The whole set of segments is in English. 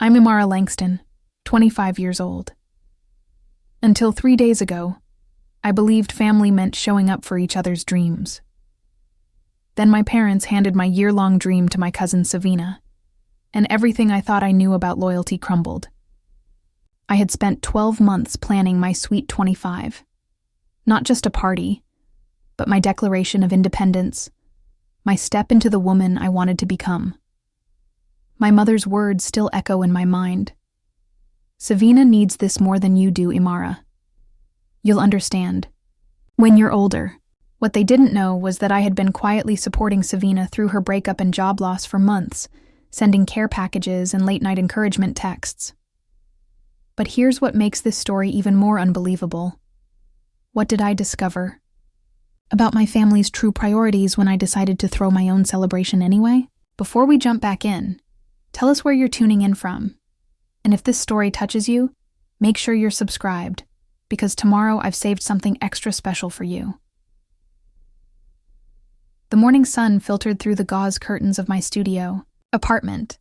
I'm Imara Langston, 25 years old. Until 3 days ago, I believed family meant showing up for each other's dreams. Then my parents handed my year-long dream to my cousin Savina, and everything I thought I knew about loyalty crumbled. I had spent 12 months planning my sweet 25. Not just a party, but my declaration of independence, my step into the woman I wanted to become. My mother's words still echo in my mind. Savina needs this more than you do, Imara. You'll understand when you're older. What they didn't know was that I had been quietly supporting Savina through her breakup and job loss for months, sending care packages and late-night encouragement texts. But here's what makes this story even more unbelievable. What did I discover about my family's true priorities when I decided to throw my own celebration anyway? Before we jump back in, tell us where you're tuning in from. And if this story touches you, make sure you're subscribed, because tomorrow I've saved something extra special for you. The morning sun filtered through the gauze curtains of my apartment,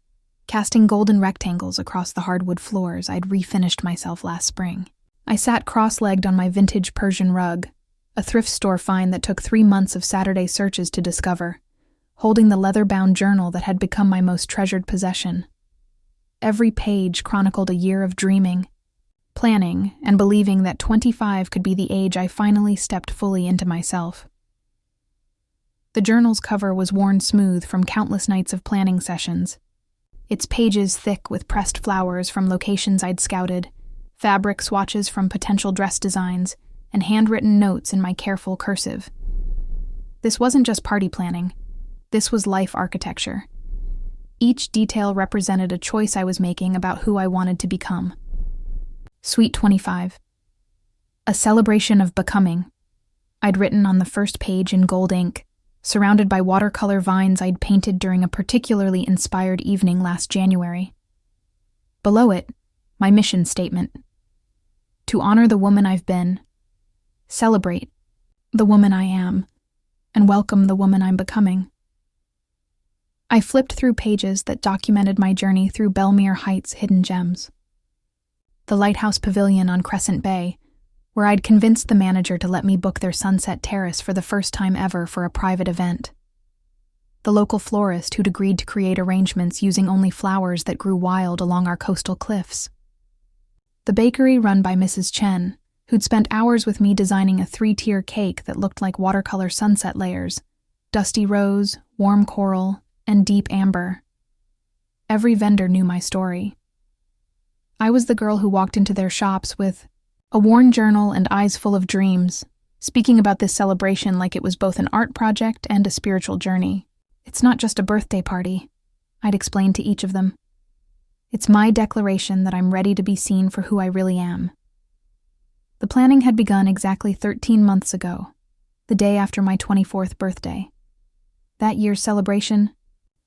casting golden rectangles across the hardwood floors I'd refinished myself last spring. I sat cross-legged on my vintage Persian rug, a thrift store find that took 3 months of Saturday searches to discover, holding the leather-bound journal that had become my most treasured possession. Every page chronicled a year of dreaming, planning, and believing that 25 could be the age I finally stepped fully into myself. The journal's cover was worn smooth from countless nights of planning sessions, its pages thick with pressed flowers from locations I'd scouted, fabric swatches from potential dress designs, and handwritten notes in my careful cursive. This wasn't just party planning. This was life architecture. Each detail represented a choice I was making about who I wanted to become. Sweet 25. A celebration of becoming. I'd written on the first page in gold ink, surrounded by watercolor vines I'd painted during a particularly inspired evening last January. Below it, my mission statement. To honor the woman I've been, celebrate the woman I am, and welcome the woman I'm becoming. I flipped through pages that documented my journey through Belmere Heights' hidden gems. The Lighthouse Pavilion on Crescent Bay, where I'd convinced the manager to let me book their Sunset Terrace for the first time ever for a private event. The local florist who'd agreed to create arrangements using only flowers that grew wild along our coastal cliffs. The bakery run by Mrs. Chen, who'd spent hours with me designing a 3-tier cake that looked like watercolor sunset layers, dusty rose, warm coral, and deep amber. Every vendor knew my story. I was the girl who walked into their shops with a worn journal and eyes full of dreams, speaking about this celebration like it was both an art project and a spiritual journey. It's not just a birthday party, I'd explained to each of them. It's my declaration that I'm ready to be seen for who I really am. The planning had begun exactly 13 months ago, the day after my 24th birthday. That year's celebration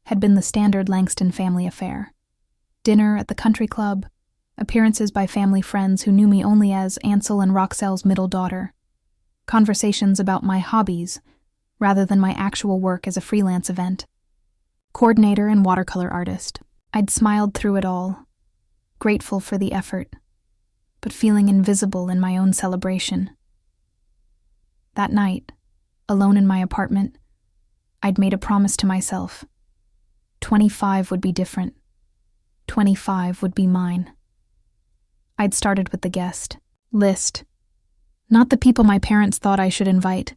had been the standard Langston family affair. Dinner at the country club, appearances by family friends who knew me only as Ansel and Roxelle's middle daughter, conversations about my hobbies rather than my actual work as a freelance event coordinator and watercolor artist. I'd smiled through it all, grateful for the effort, but feeling invisible in my own celebration. That night, alone in my apartment, I'd made a promise to myself. 25 would be different. 25 would be mine. I'd started with the guest list. Not the people my parents thought I should invite,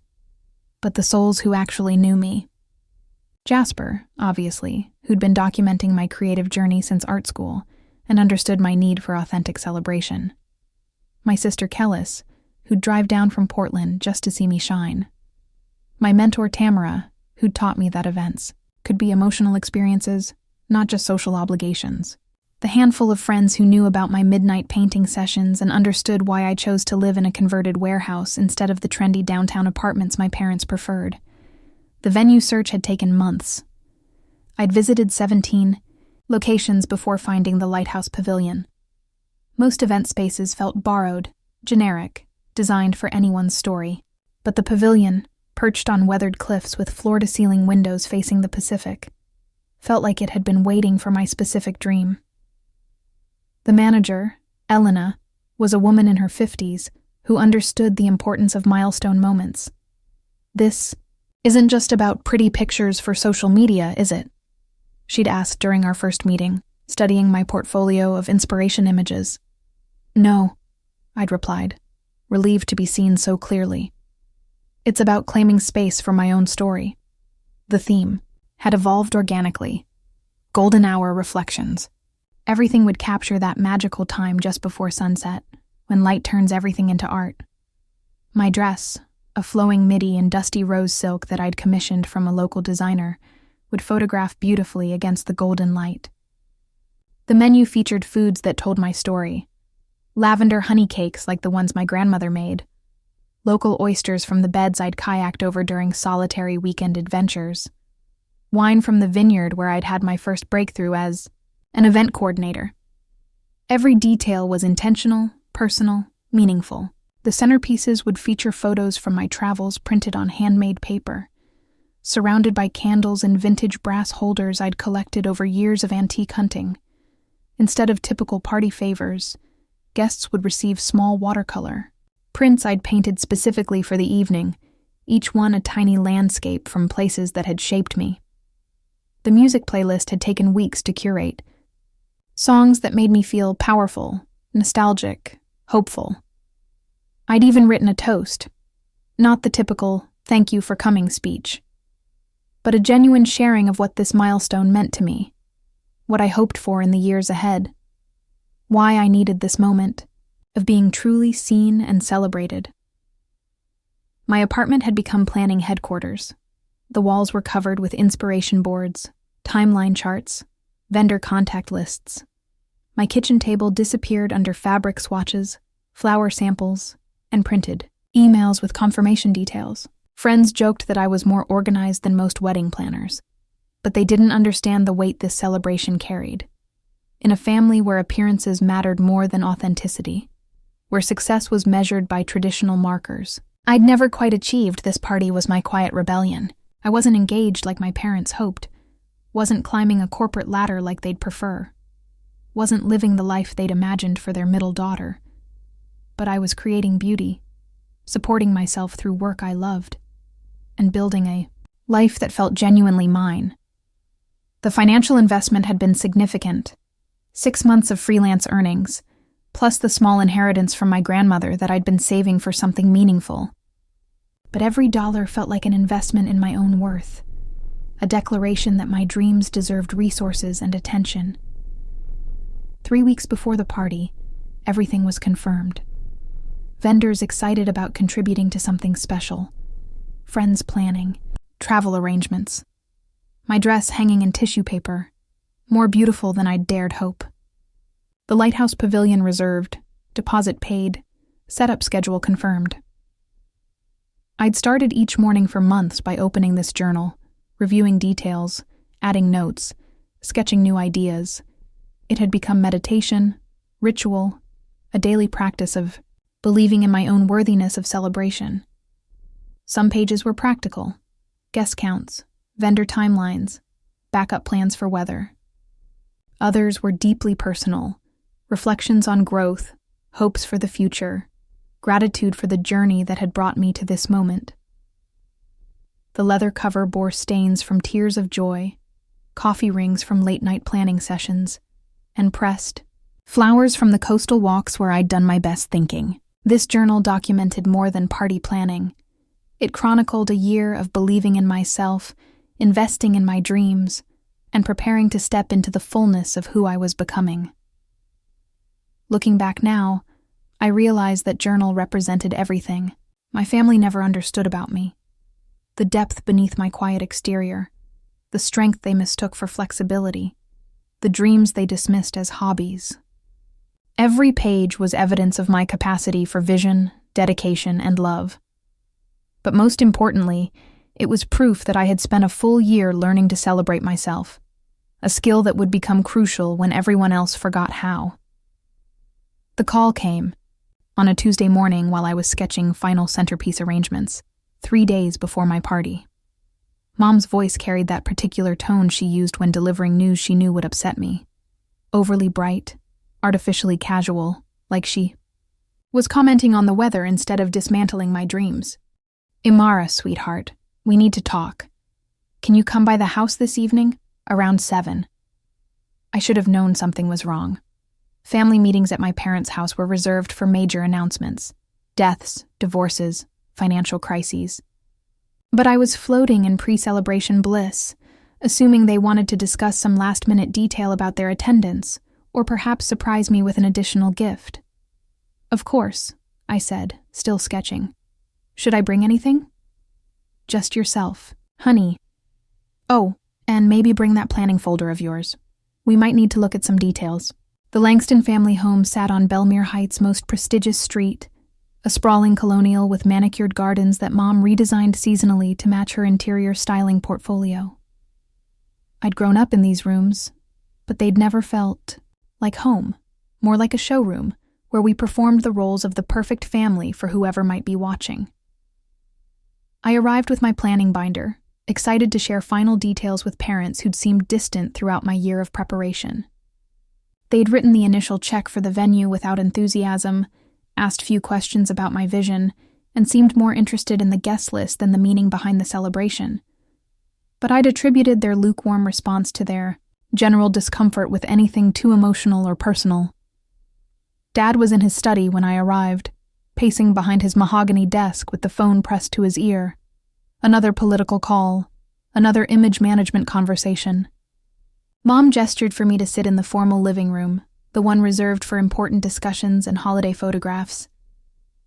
but the souls who actually knew me. Jasper, obviously, who'd been documenting my creative journey since art school and understood my need for authentic celebration. My sister Kellis, who'd drive down from Portland just to see me shine. My mentor Tamara, who'd taught me that events could be emotional experiences, not just social obligations. The handful of friends who knew about my midnight painting sessions and understood why I chose to live in a converted warehouse instead of the trendy downtown apartments my parents preferred. The venue search had taken months. I'd visited 17 locations before finding the Lighthouse Pavilion. Most event spaces felt borrowed, generic, designed for anyone's story. But the pavilion, perched on weathered cliffs with floor-to-ceiling windows facing the Pacific, felt like it had been waiting for my specific dream. The manager, Elena, was a woman in her 50s who understood the importance of milestone moments. "This isn't just about pretty pictures for social media, is it?" she'd asked during our first meeting, studying my portfolio of inspiration images. "No," I'd replied, relieved to be seen so clearly. "It's about claiming space for my own story." The theme had evolved organically. Golden hour reflections. Everything would capture that magical time just before sunset, when light turns everything into art. My dress, a flowing midi in dusty rose silk that I'd commissioned from a local designer, would photograph beautifully against the golden light. The menu featured foods that told my story. Lavender honey cakes like the ones my grandmother made. Local oysters from the beds I'd kayaked over during solitary weekend adventures. Wine from the vineyard where I'd had my first breakthrough as an event coordinator. Every detail was intentional, personal, meaningful. The centerpieces would feature photos from my travels printed on handmade paper, surrounded by candles and vintage brass holders I'd collected over years of antique hunting. Instead of typical party favors, guests would receive small watercolor prints I'd painted specifically for the evening, each one a tiny landscape from places that had shaped me. The music playlist had taken weeks to curate. Songs that made me feel powerful, nostalgic, hopeful. I'd even written a toast, not the typical "thank you for coming" speech, but a genuine sharing of what this milestone meant to me, what I hoped for in the years ahead, why I needed this moment of being truly seen and celebrated. My apartment had become planning headquarters. The walls were covered with inspiration boards, timeline charts, vendor contact lists. My kitchen table disappeared under fabric swatches, flower samples, and printed emails with confirmation details. Friends joked that I was more organized than most wedding planners, but they didn't understand the weight this celebration carried. In a family where appearances mattered more than authenticity, where success was measured by traditional markers, I'd never quite achieved. This party was my quiet rebellion. I wasn't engaged like my parents hoped, wasn't climbing a corporate ladder like they'd prefer, wasn't living the life they'd imagined for their middle daughter. But I was creating beauty, supporting myself through work I loved, and building a life that felt genuinely mine. The financial investment had been significant. 6 months of freelance earnings, plus the small inheritance from my grandmother that I'd been saving for something meaningful. But every dollar felt like an investment in my own worth, a declaration that my dreams deserved resources and attention. 3 weeks before the party, everything was confirmed. Vendors excited about contributing to something special. Friends planning, travel arrangements. My dress hanging in tissue paper, more beautiful than I'd dared hope. The Lighthouse Pavilion reserved, deposit paid, setup schedule confirmed. I'd started each morning for months by opening this journal, reviewing details, adding notes, sketching new ideas. It had become meditation, ritual, a daily practice of believing in my own worthiness of celebration. Some pages were practical: guest counts, vendor timelines, backup plans for weather. Others were deeply personal: reflections on growth, hopes for the future, gratitude for the journey that had brought me to this moment. The leather cover bore stains from tears of joy, coffee rings from late-night planning sessions, and pressed flowers from the coastal walks where I'd done my best thinking. This journal documented more than party planning. It chronicled a year of believing in myself, investing in my dreams, and preparing to step into the fullness of who I was becoming. Looking back now, I realized that journal represented everything my family never understood about me. The depth beneath my quiet exterior, the strength they mistook for flexibility, the dreams they dismissed as hobbies. Every page was evidence of my capacity for vision, dedication, and love. But most importantly, it was proof that I had spent a full year learning to celebrate myself, a skill that would become crucial when everyone else forgot how. The call came on a Tuesday morning while I was sketching final centerpiece arrangements, 3 days before my party. Mom's voice carried that particular tone she used when delivering news she knew would upset me. Overly bright, artificially casual, like she was commenting on the weather instead of dismantling my dreams. "Imara, sweetheart, we need to talk. Can you come by the house this evening? Around 7. I should have known something was wrong. Family meetings at my parents' house were reserved for major announcements: deaths, divorces, financial crises. But I was floating in pre-celebration bliss, assuming they wanted to discuss some last-minute detail about their attendance, or perhaps surprise me with an additional gift. "Of course," I said, still sketching. "Should I bring anything?" "Just yourself, honey. Oh, and maybe bring that planning folder of yours. We might need to look at some details." The Langston family home sat on Belmere Heights' most prestigious street, a sprawling colonial with manicured gardens that Mom redesigned seasonally to match her interior styling portfolio. I'd grown up in these rooms, but they'd never felt like home, more like a showroom where we performed the roles of the perfect family for whoever might be watching. I arrived with my planning binder, excited to share final details with parents who'd seemed distant throughout my year of preparation. They'd written the initial check for the venue without enthusiasm, asked few questions about my vision, and seemed more interested in the guest list than the meaning behind the celebration. But I'd attributed their lukewarm response to their general discomfort with anything too emotional or personal. Dad was in his study when I arrived, pacing behind his mahogany desk with the phone pressed to his ear. Another political call, another image management conversation. Mom gestured for me to sit in the formal living room, the one reserved for important discussions and holiday photographs.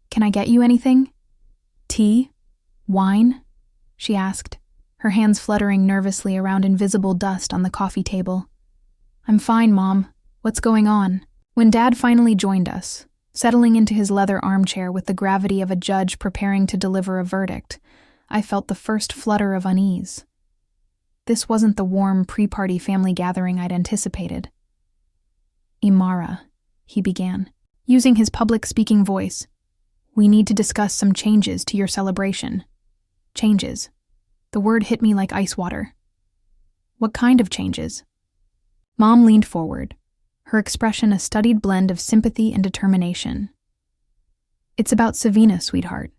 "Can I get you anything? Tea? Wine?" she asked, her hands fluttering nervously around invisible dust on the coffee table. "I'm fine, Mom. What's going on?" When Dad finally joined us, settling into his leather armchair with the gravity of a judge preparing to deliver a verdict, I felt the first flutter of unease. This wasn't the warm, pre-party family gathering I'd anticipated. "Imara," he began, using his public speaking voice, "we need to discuss some changes to your celebration." Changes. The word hit me like ice water. "What kind of changes?" Mom leaned forward, her expression a studied blend of sympathy and determination. "It's about Savina, sweetheart.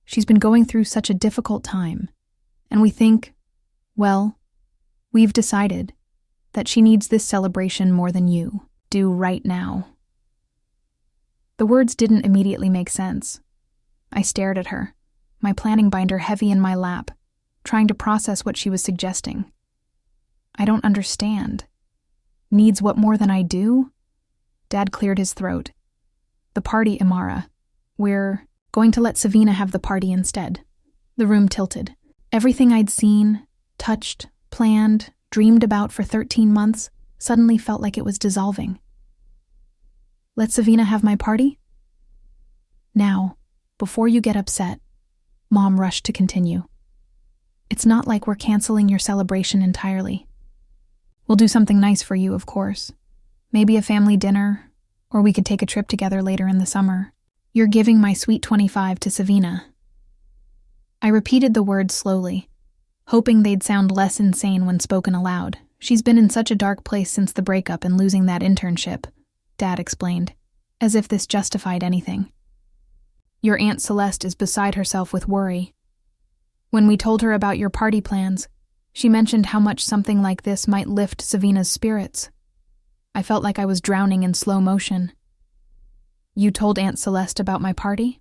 She's been going through such a difficult time, and we think, well, we've decided that she needs this celebration more than you do right now." The words didn't immediately make sense. I stared at her, my planning binder heavy in my lap, trying to process what she was suggesting. "I don't understand. Needs what more than I do?" Dad cleared his throat. "The party, Imara. We're going to let Savina have the party instead." The room tilted. Everything I'd seen, touched, planned, dreamed about for 13 months suddenly felt like it was dissolving. "Let Savina have my party?" "Now, before you get upset," Mom rushed to continue, "it's not like we're canceling your celebration entirely. We'll do something nice for you, of course. Maybe a family dinner, or we could take a trip together later in the summer. You're giving my sweet 25 to Savina." I repeated the words slowly, hoping they'd sound less insane when spoken aloud. "She's been in such a dark place since the breakup and losing that internship," Dad explained, as if this justified anything. "Your Aunt Celeste is beside herself with worry. When we told her about your party plans, she mentioned how much something like this might lift Savina's spirits. I felt like I was drowning in slow motion." "You told Aunt Celeste about my party?"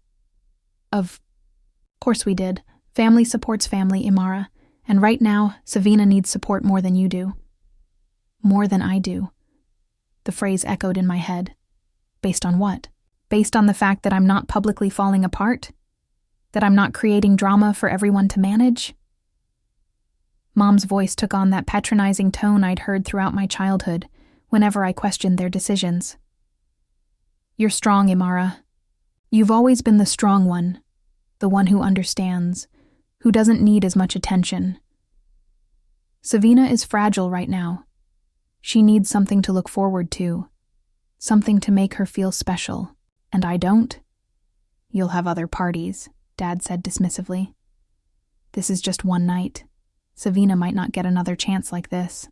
Of course we did. Family supports family, Imara, and right now, Savina needs support more than you do." "More than I do." The phrase echoed in my head. Based on what? Based on the fact that I'm not publicly falling apart? That I'm not creating drama for everyone to manage? Mom's voice took on that patronizing tone I'd heard throughout my childhood, whenever I questioned their decisions. "You're strong, Imara. You've always been the strong one, the one who understands, who doesn't need as much attention. Savina is fragile right now. She needs something to look forward to, something to make her feel special, and I don't." "You'll have other parties," Dad said dismissively. "This is just one night. Savina might not get another chance like this."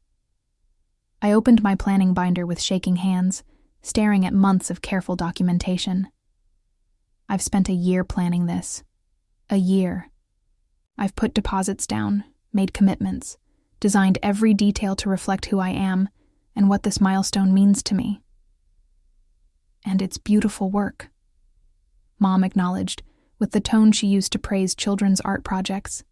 I opened my planning binder with shaking hands, staring at months of careful documentation. I've spent a year planning this. A year. I've put deposits down, made commitments, designed every detail to reflect who I am and what this milestone means to me. And it's beautiful work, Mom acknowledged, with the tone she used to praise children's art projects.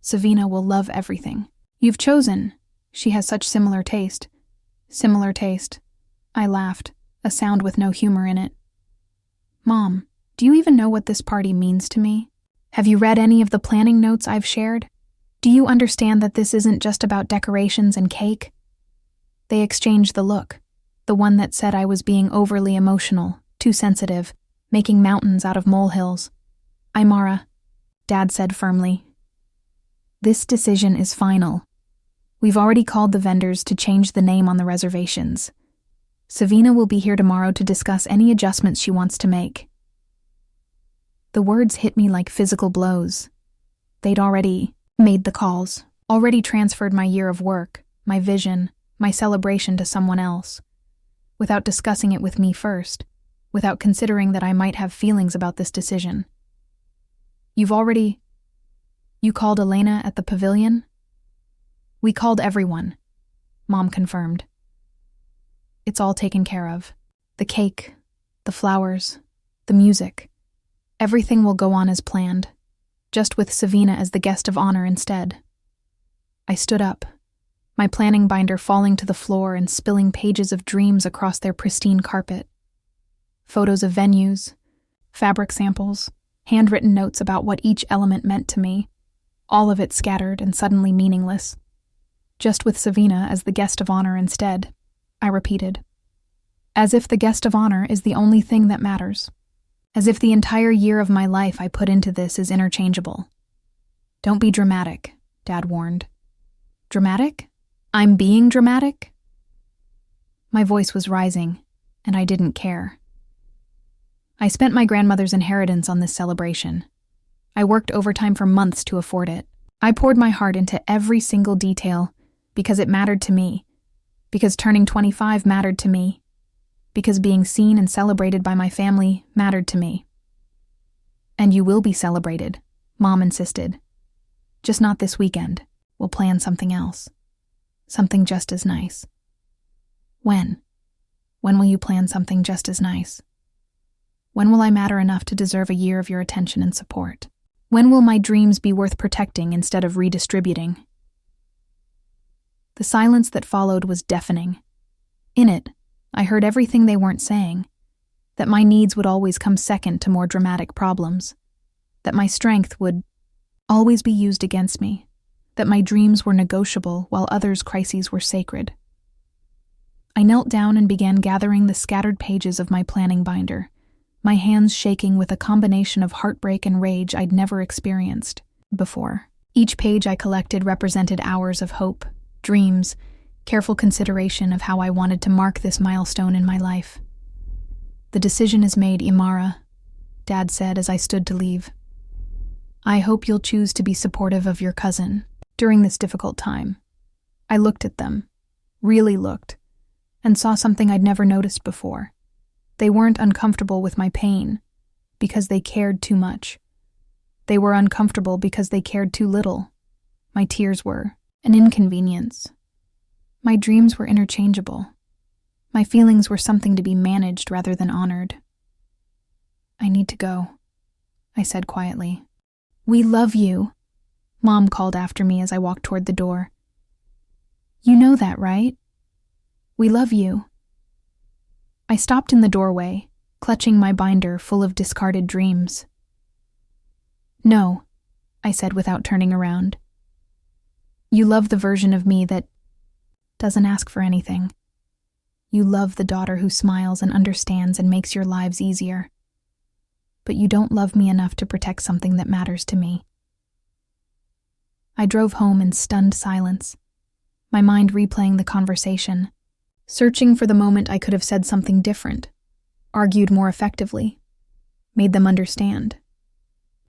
Savina will love everything. You've chosen. She has such similar taste. Similar taste. I laughed, a sound with no humor in it. Mom, do you even know what this party means to me? Have you read any of the planning notes I've shared? Do you understand that this isn't just about decorations and cake? They exchanged the look, the one that said I was being overly emotional, too sensitive, making mountains out of molehills. Imara, Dad said firmly. This decision is final. We've already called the vendors to change the name on the reservations. Savina will be here tomorrow to discuss any adjustments she wants to make. The words hit me like physical blows. They'd already made the calls, already transferred my year of work, my vision, my celebration to someone else, without discussing it with me first, without considering that I might have feelings about this decision. You called Elena at the pavilion? We called everyone, Mom confirmed. It's all taken care of. The cake, the flowers, the music. Everything will go on as planned, just with Savina as the guest of honor instead. I stood up, my planning binder falling to the floor and spilling pages of dreams across their pristine carpet. Photos of venues, fabric samples, handwritten notes about what each element meant to me, all of it scattered and suddenly meaningless. Just with Savina as the guest of honor instead, I repeated. As if the guest of honor is the only thing that matters. As if the entire year of my life I put into this is interchangeable. Don't be dramatic, Dad warned. Dramatic? I'm being dramatic? My voice was rising, and I didn't care. I spent my grandmother's inheritance on this celebration. I worked overtime for months to afford it. I poured my heart into every single detail because it mattered to me, because turning 25 mattered to me, because being seen and celebrated by my family mattered to me. And you will be celebrated, Mom insisted. Just not this weekend. We'll plan something else. Something just as nice. When? When will you plan something just as nice? When will I matter enough to deserve a year of your attention and support? When will my dreams be worth protecting instead of redistributing? The silence that followed was deafening. In it, I heard everything they weren't saying, that my needs would always come second to more dramatic problems, that my strength would always be used against me, that my dreams were negotiable while others' crises were sacred. I knelt down and began gathering the scattered pages of my planning binder, my hands shaking with a combination of heartbreak and rage I'd never experienced before. Each page I collected represented hours of hope, dreams, careful consideration of how I wanted to mark this milestone in my life. The decision is made, Imara, Dad said as I stood to leave. I hope you'll choose to be supportive of your cousin during this difficult time. I looked at them, really looked, and saw something I'd never noticed before. They weren't uncomfortable with my pain because they cared too much. They were uncomfortable because they cared too little. My tears were an inconvenience. My dreams were interchangeable. My feelings were something to be managed rather than honored. I need to go, I said quietly. We love you, Mom called after me as I walked toward the door. You know that, right? We love you. I stopped in the doorway, clutching my binder full of discarded dreams. No, I said without turning around. You love the version of me that doesn't ask for anything. You love the daughter who smiles and understands and makes your lives easier. But you don't love me enough to protect something that matters to me. I drove home in stunned silence, my mind replaying the conversation, searching for the moment I could have said something different, argued more effectively, made them understand.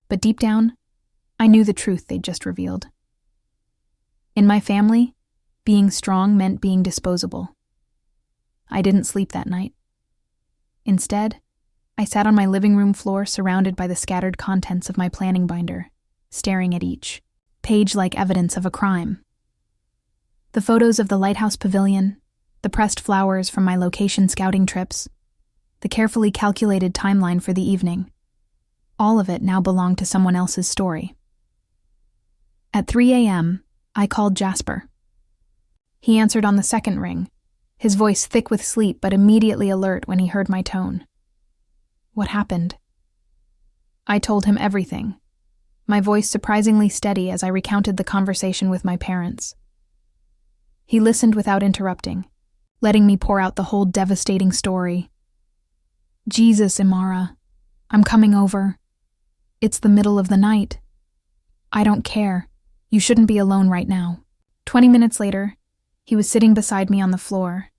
But deep down, I knew the truth they'd just revealed. In my family, being strong meant being disposable. I didn't sleep that night, Instead, I sat on my living room floor surrounded by the scattered contents of my planning binder, staring at each page like evidence of a crime. The photos of the lighthouse pavilion, the pressed flowers from my location scouting trips, the carefully calculated timeline for the evening. All of it now belonged to someone else's story. At 3 a.m., I called Jasper. He answered on the second ring, his voice thick with sleep but immediately alert when he heard my tone. What happened? I told him everything, my voice surprisingly steady as I recounted the conversation with my parents. He listened without interrupting, letting me pour out the whole devastating story. Jesus, Imara, I'm coming over. It's the middle of the night. I don't care. You shouldn't be alone right now. 20 minutes later, he was sitting beside me on the floor,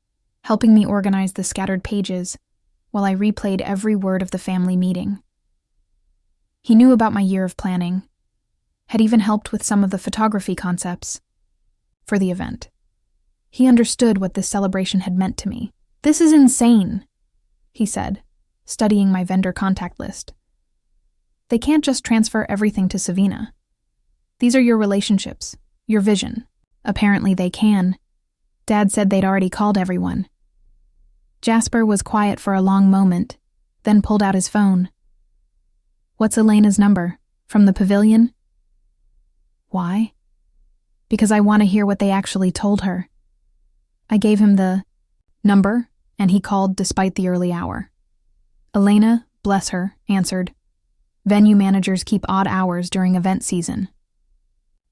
helping me organize the scattered pages while I replayed every word of the family meeting. He knew about my year of planning, had even helped with some of the photography concepts for the event. He understood what this celebration had meant to me. This is insane, he said, studying my vendor contact list. They can't just transfer everything to Savina. These are your relationships, your vision. Apparently they can. Dad said they'd already called everyone. Jasper was quiet for a long moment, then pulled out his phone. What's Elena's number? From the pavilion? Why? Because I want to hear what they actually told her. I gave him the number, and he called despite the early hour. Elena, bless her, answered. Venue managers keep odd hours during event season.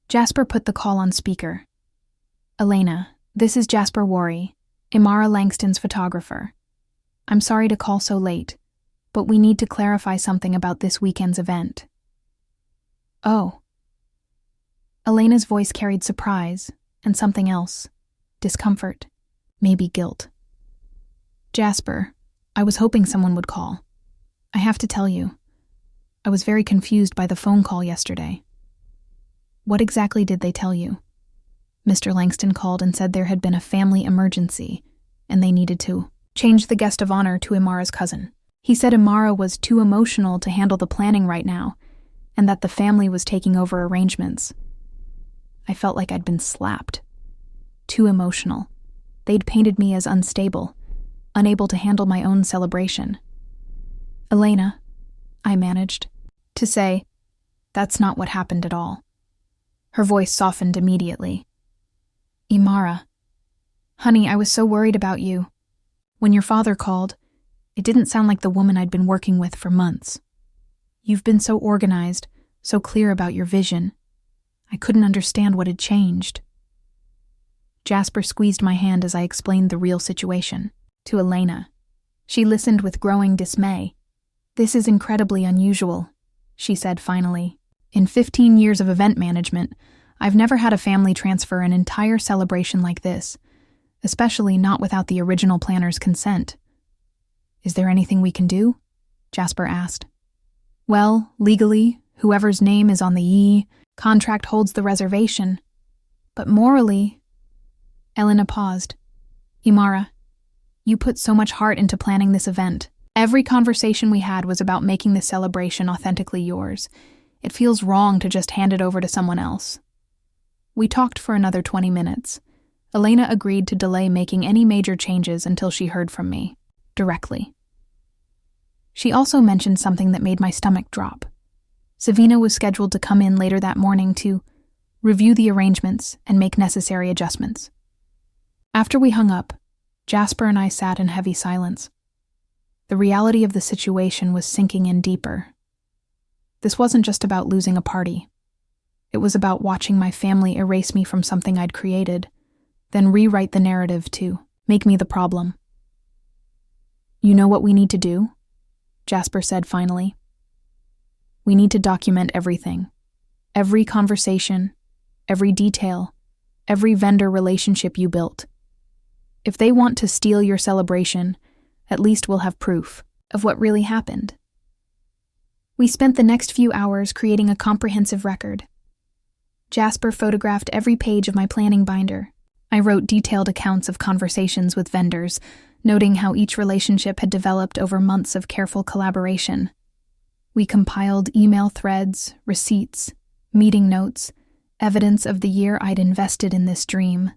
Jasper put the call on speaker. Elena, this is Jasper Worry, Imara Langston's photographer. I'm sorry to call so late, but we need to clarify something about this weekend's event. Oh. Elena's voice carried surprise and something else. Discomfort, maybe guilt. Jasper, I was hoping someone would call. I have to tell you, I was very confused by the phone call yesterday. What exactly did they tell you? Mr. Langston called and said there had been a family emergency, and they needed to change the guest of honor to Imara's cousin. He said Imara was too emotional to handle the planning right now, and that the family was taking over arrangements. I felt like I'd been slapped. Too emotional. They'd painted me as unstable, unable to handle my own celebration. Elena, I managed to say, that's not what happened at all. Her voice softened immediately. Imara, honey, I was so worried about you. When your father called, it didn't sound like the woman I'd been working with for months. You've been so organized, so clear about your vision. I couldn't understand what had changed. Jasper squeezed my hand as I explained the real situation to Elena. She listened with growing dismay. This is incredibly unusual, she said finally. In 15 years of event management, I've never had a family transfer an entire celebration like this, especially not without the original planner's consent. Is there anything we can do? Jasper asked. Well, legally, whoever's name is on the contract holds the reservation. But morally... Elena paused. Imara, you put so much heart into planning this event. Every conversation we had was about making this celebration authentically yours. It feels wrong to just hand it over to someone else. We talked for another 20 minutes. Elena agreed to delay making any major changes until she heard from me, directly. She also mentioned something that made my stomach drop. Savina was scheduled to come in later that morning to review the arrangements and make necessary adjustments. After we hung up, Jasper and I sat in heavy silence. The reality of the situation was sinking in deeper. This wasn't just about losing a party. It was about watching my family erase me from something I'd created, then rewrite the narrative to make me the problem. You know what we need to do? Jasper said finally. We need to document everything. Every conversation, every detail, every vendor relationship you built. If they want to steal your celebration, at least we'll have proof of what really happened. We spent the next few hours creating a comprehensive record. Jasper photographed every page of my planning binder. I wrote detailed accounts of conversations with vendors, noting how each relationship had developed over months of careful collaboration. We compiled email threads, receipts, meeting notes, evidence of the year I'd invested in this dream.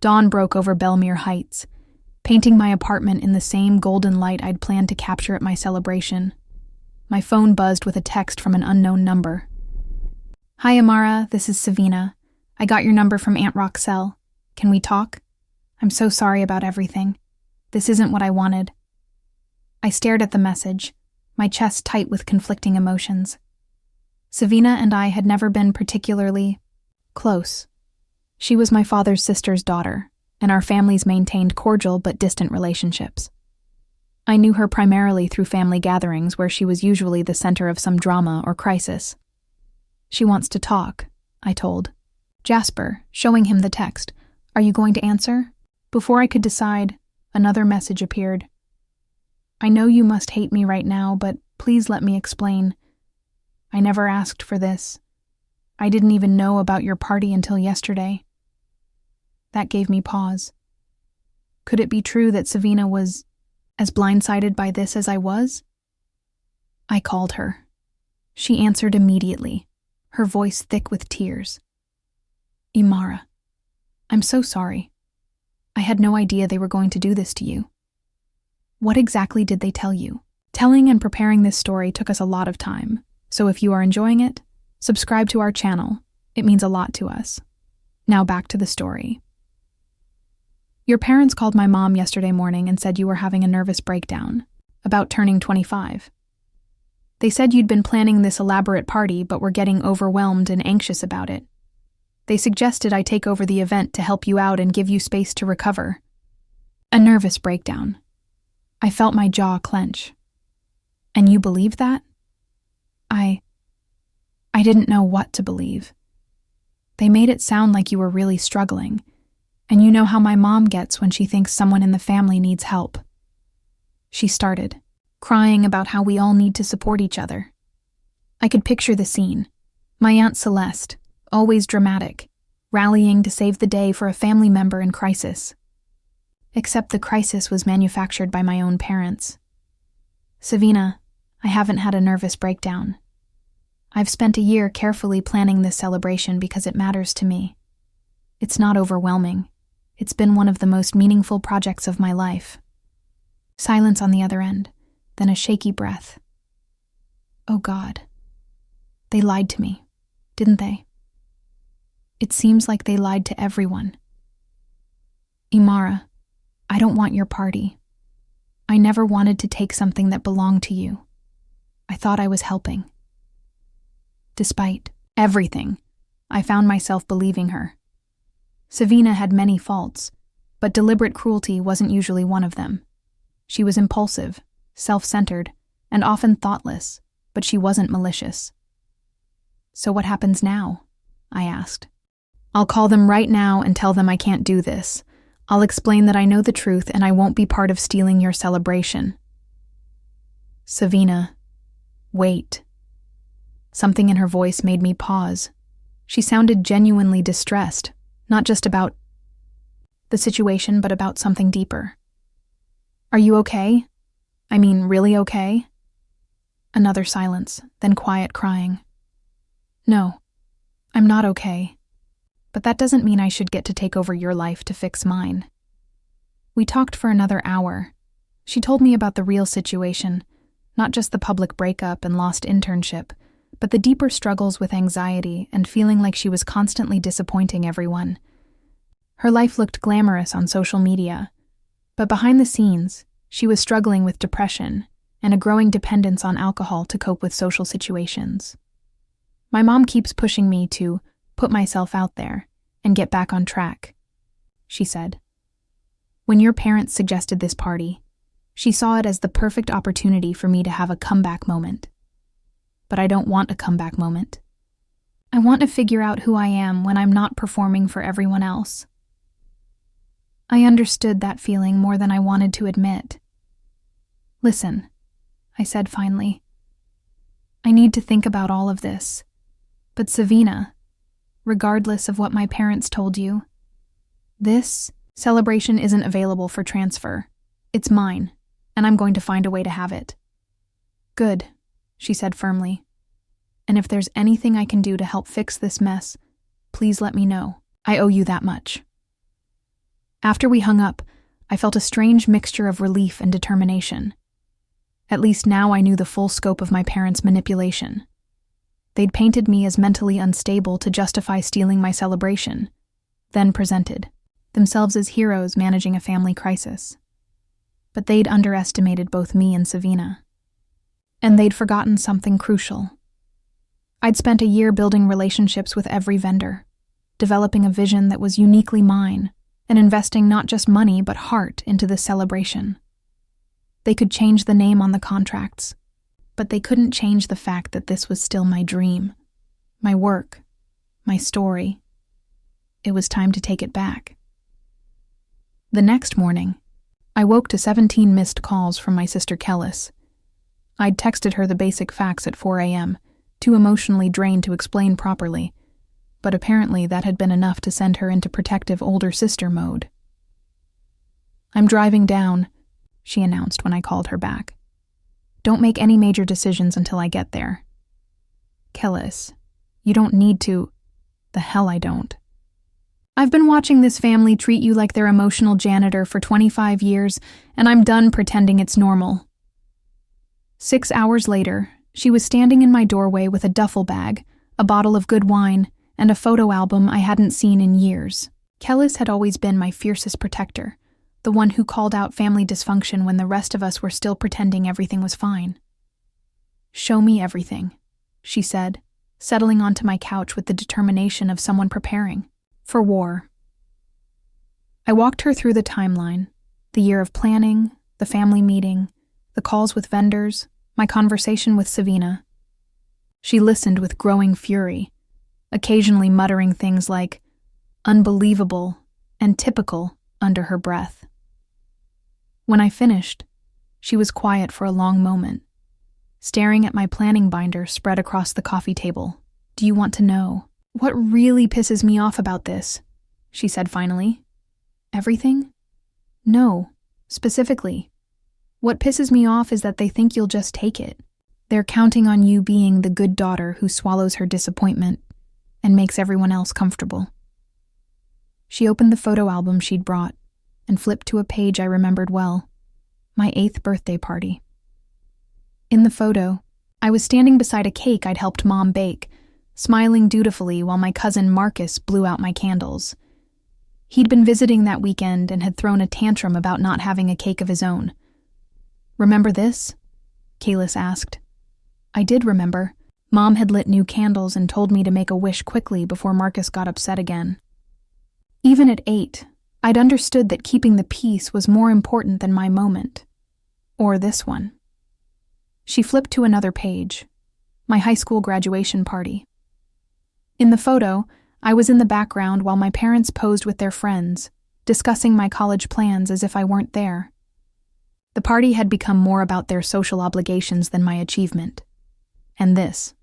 Dawn broke over Belmere Heights, painting my apartment in the same golden light I'd planned to capture at my celebration. My phone buzzed with a text from an unknown number. "Hi, Imara, this is Savina. I got your number from Aunt Roxelle. Can we talk? I'm so sorry about everything. This isn't what I wanted." I stared at the message, my chest tight with conflicting emotions. Savina and I had never been particularly close. She was my father's sister's daughter, and our families maintained cordial but distant relationships. I knew her primarily through family gatherings where she was usually the center of some drama or crisis. "She wants to talk," I told Jasper, showing him the text. "Are you going to answer?" Before I could decide, another message appeared. "I know you must hate me right now, but please let me explain. I never asked for this. I didn't even know about your party until yesterday." That gave me pause. Could it be true that Savina was as blindsided by this as I was? I called her. She answered immediately, her voice thick with tears. "Imara, I'm so sorry. I had no idea they were going to do this to you." "What exactly did they tell you?" Telling and preparing this story took us a lot of time, so if you are enjoying it, subscribe to our channel. It means a lot to us. Now back to the story. "Your parents called my mom yesterday morning and said you were having a nervous breakdown about turning 25. They said you'd been planning this elaborate party but were getting overwhelmed and anxious about it. They suggested I take over the event to help you out and give you space to recover." A nervous breakdown. I felt my jaw clench. "And you believe that?" I didn't know what to believe. They made it sound like you were really struggling, and you know how my mom gets when she thinks someone in the family needs help. She started, crying about how we all need to support each other. I could picture the scene. My Aunt Celeste, always dramatic, rallying to save the day for a family member in crisis. Except the crisis was manufactured by my own parents. "Savina, I haven't had a nervous breakdown. I've spent a year carefully planning this celebration because it matters to me. It's not overwhelming. It's been one of the most meaningful projects of my life." Silence on the other end, then a shaky breath. "Oh God. They lied to me, didn't they? It seems like they lied to everyone. Imara, I don't want your party. I never wanted to take something that belonged to you. I thought I was helping." Despite everything, I found myself believing her. Savina had many faults, but deliberate cruelty wasn't usually one of them. She was impulsive, self-centered, and often thoughtless, but she wasn't malicious. "So what happens now?" I asked. "I'll call them right now and tell them I can't do this. I'll explain that I know the truth and I won't be part of stealing your celebration." "Savina, wait." Something in her voice made me pause. She sounded genuinely distressed, not just about the situation, but about something deeper. "Are you okay? I mean, really okay?" Another silence, then quiet crying. "No, I'm not okay. But that doesn't mean I should get to take over your life to fix mine." We talked for another hour. She told me about the real situation, not just the public breakup and lost internship, but the deeper struggles with anxiety and feeling like she was constantly disappointing everyone. Her life looked glamorous on social media, but behind the scenes, she was struggling with depression and a growing dependence on alcohol to cope with social situations. "My mom keeps pushing me to put myself out there and get back on track," she said. "When your parents suggested this party, she saw it as the perfect opportunity for me to have a comeback moment. But I don't want a comeback moment. I want to figure out who I am when I'm not performing for everyone else." I understood that feeling more than I wanted to admit. "Listen," I said finally. "I need to think about all of this. But Savina, regardless of what my parents told you, this celebration isn't available for transfer. It's mine, and I'm going to find a way to have it." "Good," she said firmly. "And if there's anything I can do to help fix this mess, please let me know. I owe you that much." After we hung up, I felt a strange mixture of relief and determination. At least now I knew the full scope of my parents' manipulation. They'd painted me as mentally unstable to justify stealing my celebration, then presented themselves as heroes managing a family crisis. But they'd underestimated both me and Savina. And they'd forgotten something crucial. I'd spent a year building relationships with every vendor, developing a vision that was uniquely mine, and investing not just money but heart into this celebration. They could change the name on the contracts, but they couldn't change the fact that this was still my dream, my work, my story. It was time to take it back. The next morning, I woke to 17 missed calls from my sister Kellis. I'd texted her the basic facts at 4 a.m., too emotionally drained to explain properly, but apparently that had been enough to send her into protective older sister mode. "I'm driving down," she announced when I called her back. "Don't make any major decisions until I get there." "Kellis, you don't need to." "The hell I don't. I've been watching this family treat you like their emotional janitor for 25 years, and I'm done pretending it's normal." 6 hours later, she was standing in my doorway with a duffel bag, a bottle of good wine, and a photo album I hadn't seen in years. Kellis had always been my fiercest protector, the one who called out family dysfunction when the rest of us were still pretending everything was fine. "Show me everything," she said, settling onto my couch with the determination of someone preparing for war. I walked her through the timeline, the year of planning, the family meeting, the calls with vendors, my conversation with Savina. She listened with growing fury, occasionally muttering things like "unbelievable" and "typical" under her breath. When I finished, she was quiet for a long moment, staring at my planning binder spread across the coffee table. "Do you want to know what really pisses me off about this?" she said finally. "Everything? No, specifically. What pisses me off is that they think you'll just take it. They're counting on you being the good daughter who swallows her disappointment and makes everyone else comfortable." She opened the photo album she'd brought and flipped to a page I remembered well, my 8th birthday party. In the photo, I was standing beside a cake I'd helped Mom bake, smiling dutifully while my cousin Marcus blew out my candles. He'd been visiting that weekend and had thrown a tantrum about not having a cake of his own. "Remember this?" Kalis asked. I did remember. Mom had lit new candles and told me to make a wish quickly before Marcus got upset again. Even at 8, I'd understood that keeping the peace was more important than my moment. Or this one. She flipped to another page. My high school graduation party. In the photo, I was in the background while my parents posed with their friends, discussing my college plans as if I weren't there. The party had become more about their social obligations than my achievement. And this.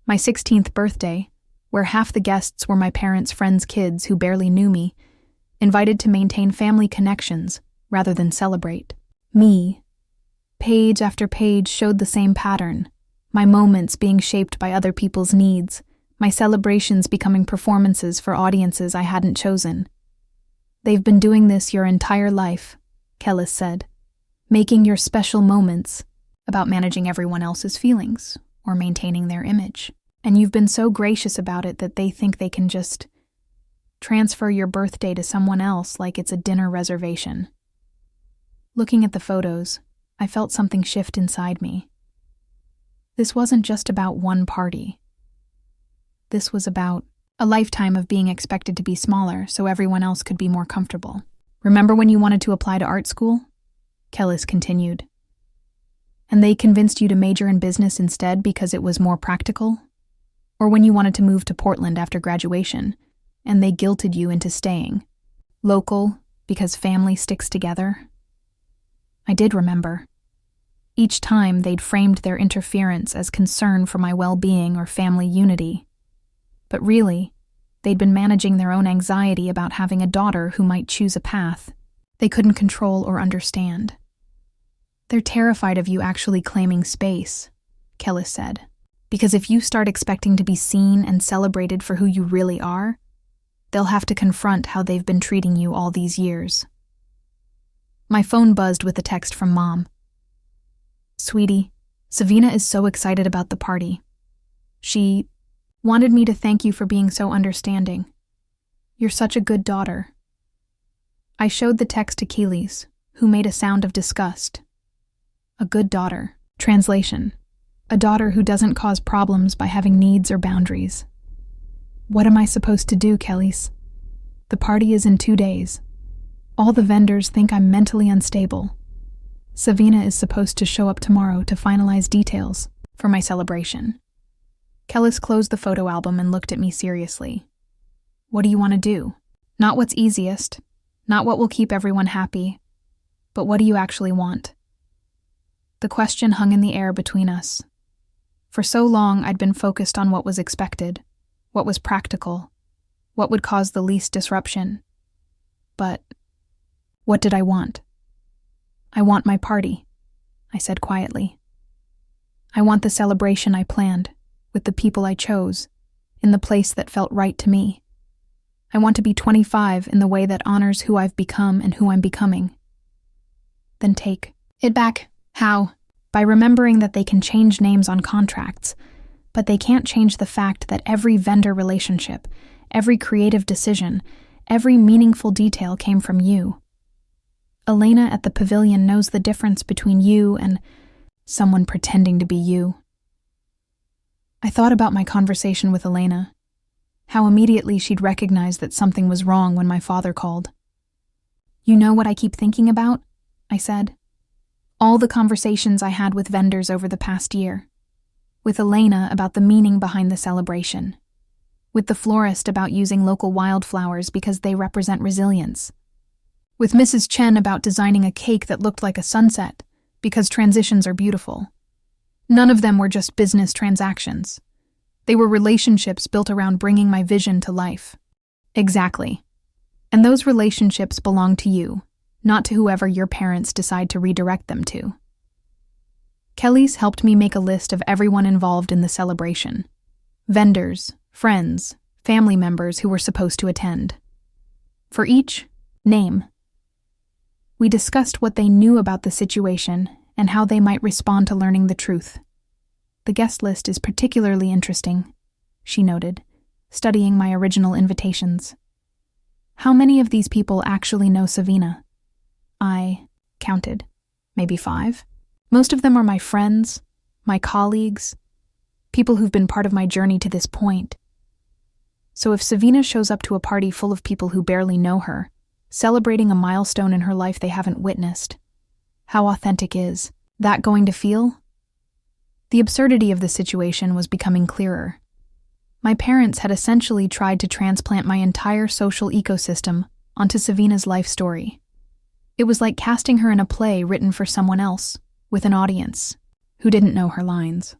My 16th birthday, where half the guests were my parents' friends' kids who barely knew me, invited to maintain family connections rather than celebrate. Me. Page after page showed the same pattern, my moments being shaped by other people's needs, my celebrations becoming performances for audiences I hadn't chosen. "They've been doing this your entire life," Kellis said, "making your special moments about managing everyone else's feelings or maintaining their image. And you've been so gracious about it that they think they can just transfer your birthday to someone else like it's a dinner reservation." Looking at the photos, I felt something shift inside me. This wasn't just about one party. This was about a lifetime of being expected to be smaller so everyone else could be more comfortable. "Remember when you wanted to apply to art school?" Kellis continued. "And they convinced you to major in business instead because it was more practical? Or when you wanted to move to Portland after graduation, and they guilted you into staying? Local, because family sticks together?" I did remember. Each time they'd framed their interference as concern for my well-being or family unity. But really, they'd been managing their own anxiety about having a daughter who might choose a path they couldn't control or understand. They're terrified of you actually claiming space, Kellis said, because if you start expecting to be seen and celebrated for who you really are, they'll have to confront how they've been treating you all these years. My phone buzzed with a text from Mom. Sweetie, Savina is so excited about the party. She wanted me to thank you for being so understanding. You're such a good daughter. I showed the text to Keelys, who made a sound of disgust. A good daughter. Translation: a daughter who doesn't cause problems by having needs or boundaries. What am I supposed to do, Keelys? The party is in 2 days. All the vendors think I'm mentally unstable. Savina is supposed to show up tomorrow to finalize details for my celebration. Kellis closed the photo album and looked at me seriously. What do you want to do? Not what's easiest, not what will keep everyone happy, but what do you actually want? The question hung in the air between us. For so long, I'd been focused on what was expected, what was practical, what would cause the least disruption. But what did I want? I want my party, I said quietly. I want the celebration I planned, with the people I chose, in the place that felt right to me. I want to be 25 in the way that honors who I've become and who I'm becoming. Then take it back. How? By remembering that they can change names on contracts, but they can't change the fact that every vendor relationship, every creative decision, every meaningful detail came from you. Elena at the pavilion knows the difference between you and someone pretending to be you. I thought about my conversation with Elena, how immediately she'd recognize that something was wrong when my father called. You know what I keep thinking about? I said. All the conversations I had with vendors over the past year. With Elena about the meaning behind the celebration. With the florist about using local wildflowers because they represent resilience. With Mrs. Chen about designing a cake that looked like a sunset because transitions are beautiful. None of them were just business transactions. They were relationships built around bringing my vision to life. Exactly. And those relationships belong to you, not to whoever your parents decide to redirect them to. Kellis helped me make a list of everyone involved in the celebration. Vendors, friends, family members who were supposed to attend. For each, name. We discussed what they knew about the situation and how they might respond to learning the truth. The guest list is particularly interesting, she noted, studying my original invitations. How many of these people actually know Savina? I counted. Maybe 5? Most of them are my friends, my colleagues, people who've been part of my journey to this point. So if Savina shows up to a party full of people who barely know her, celebrating a milestone in her life they haven't witnessed, how authentic is that going to feel? The absurdity of the situation was becoming clearer. My parents had essentially tried to transplant my entire social ecosystem onto Savina's life story. It was like casting her in a play written for someone else, with an audience, who didn't know her lines.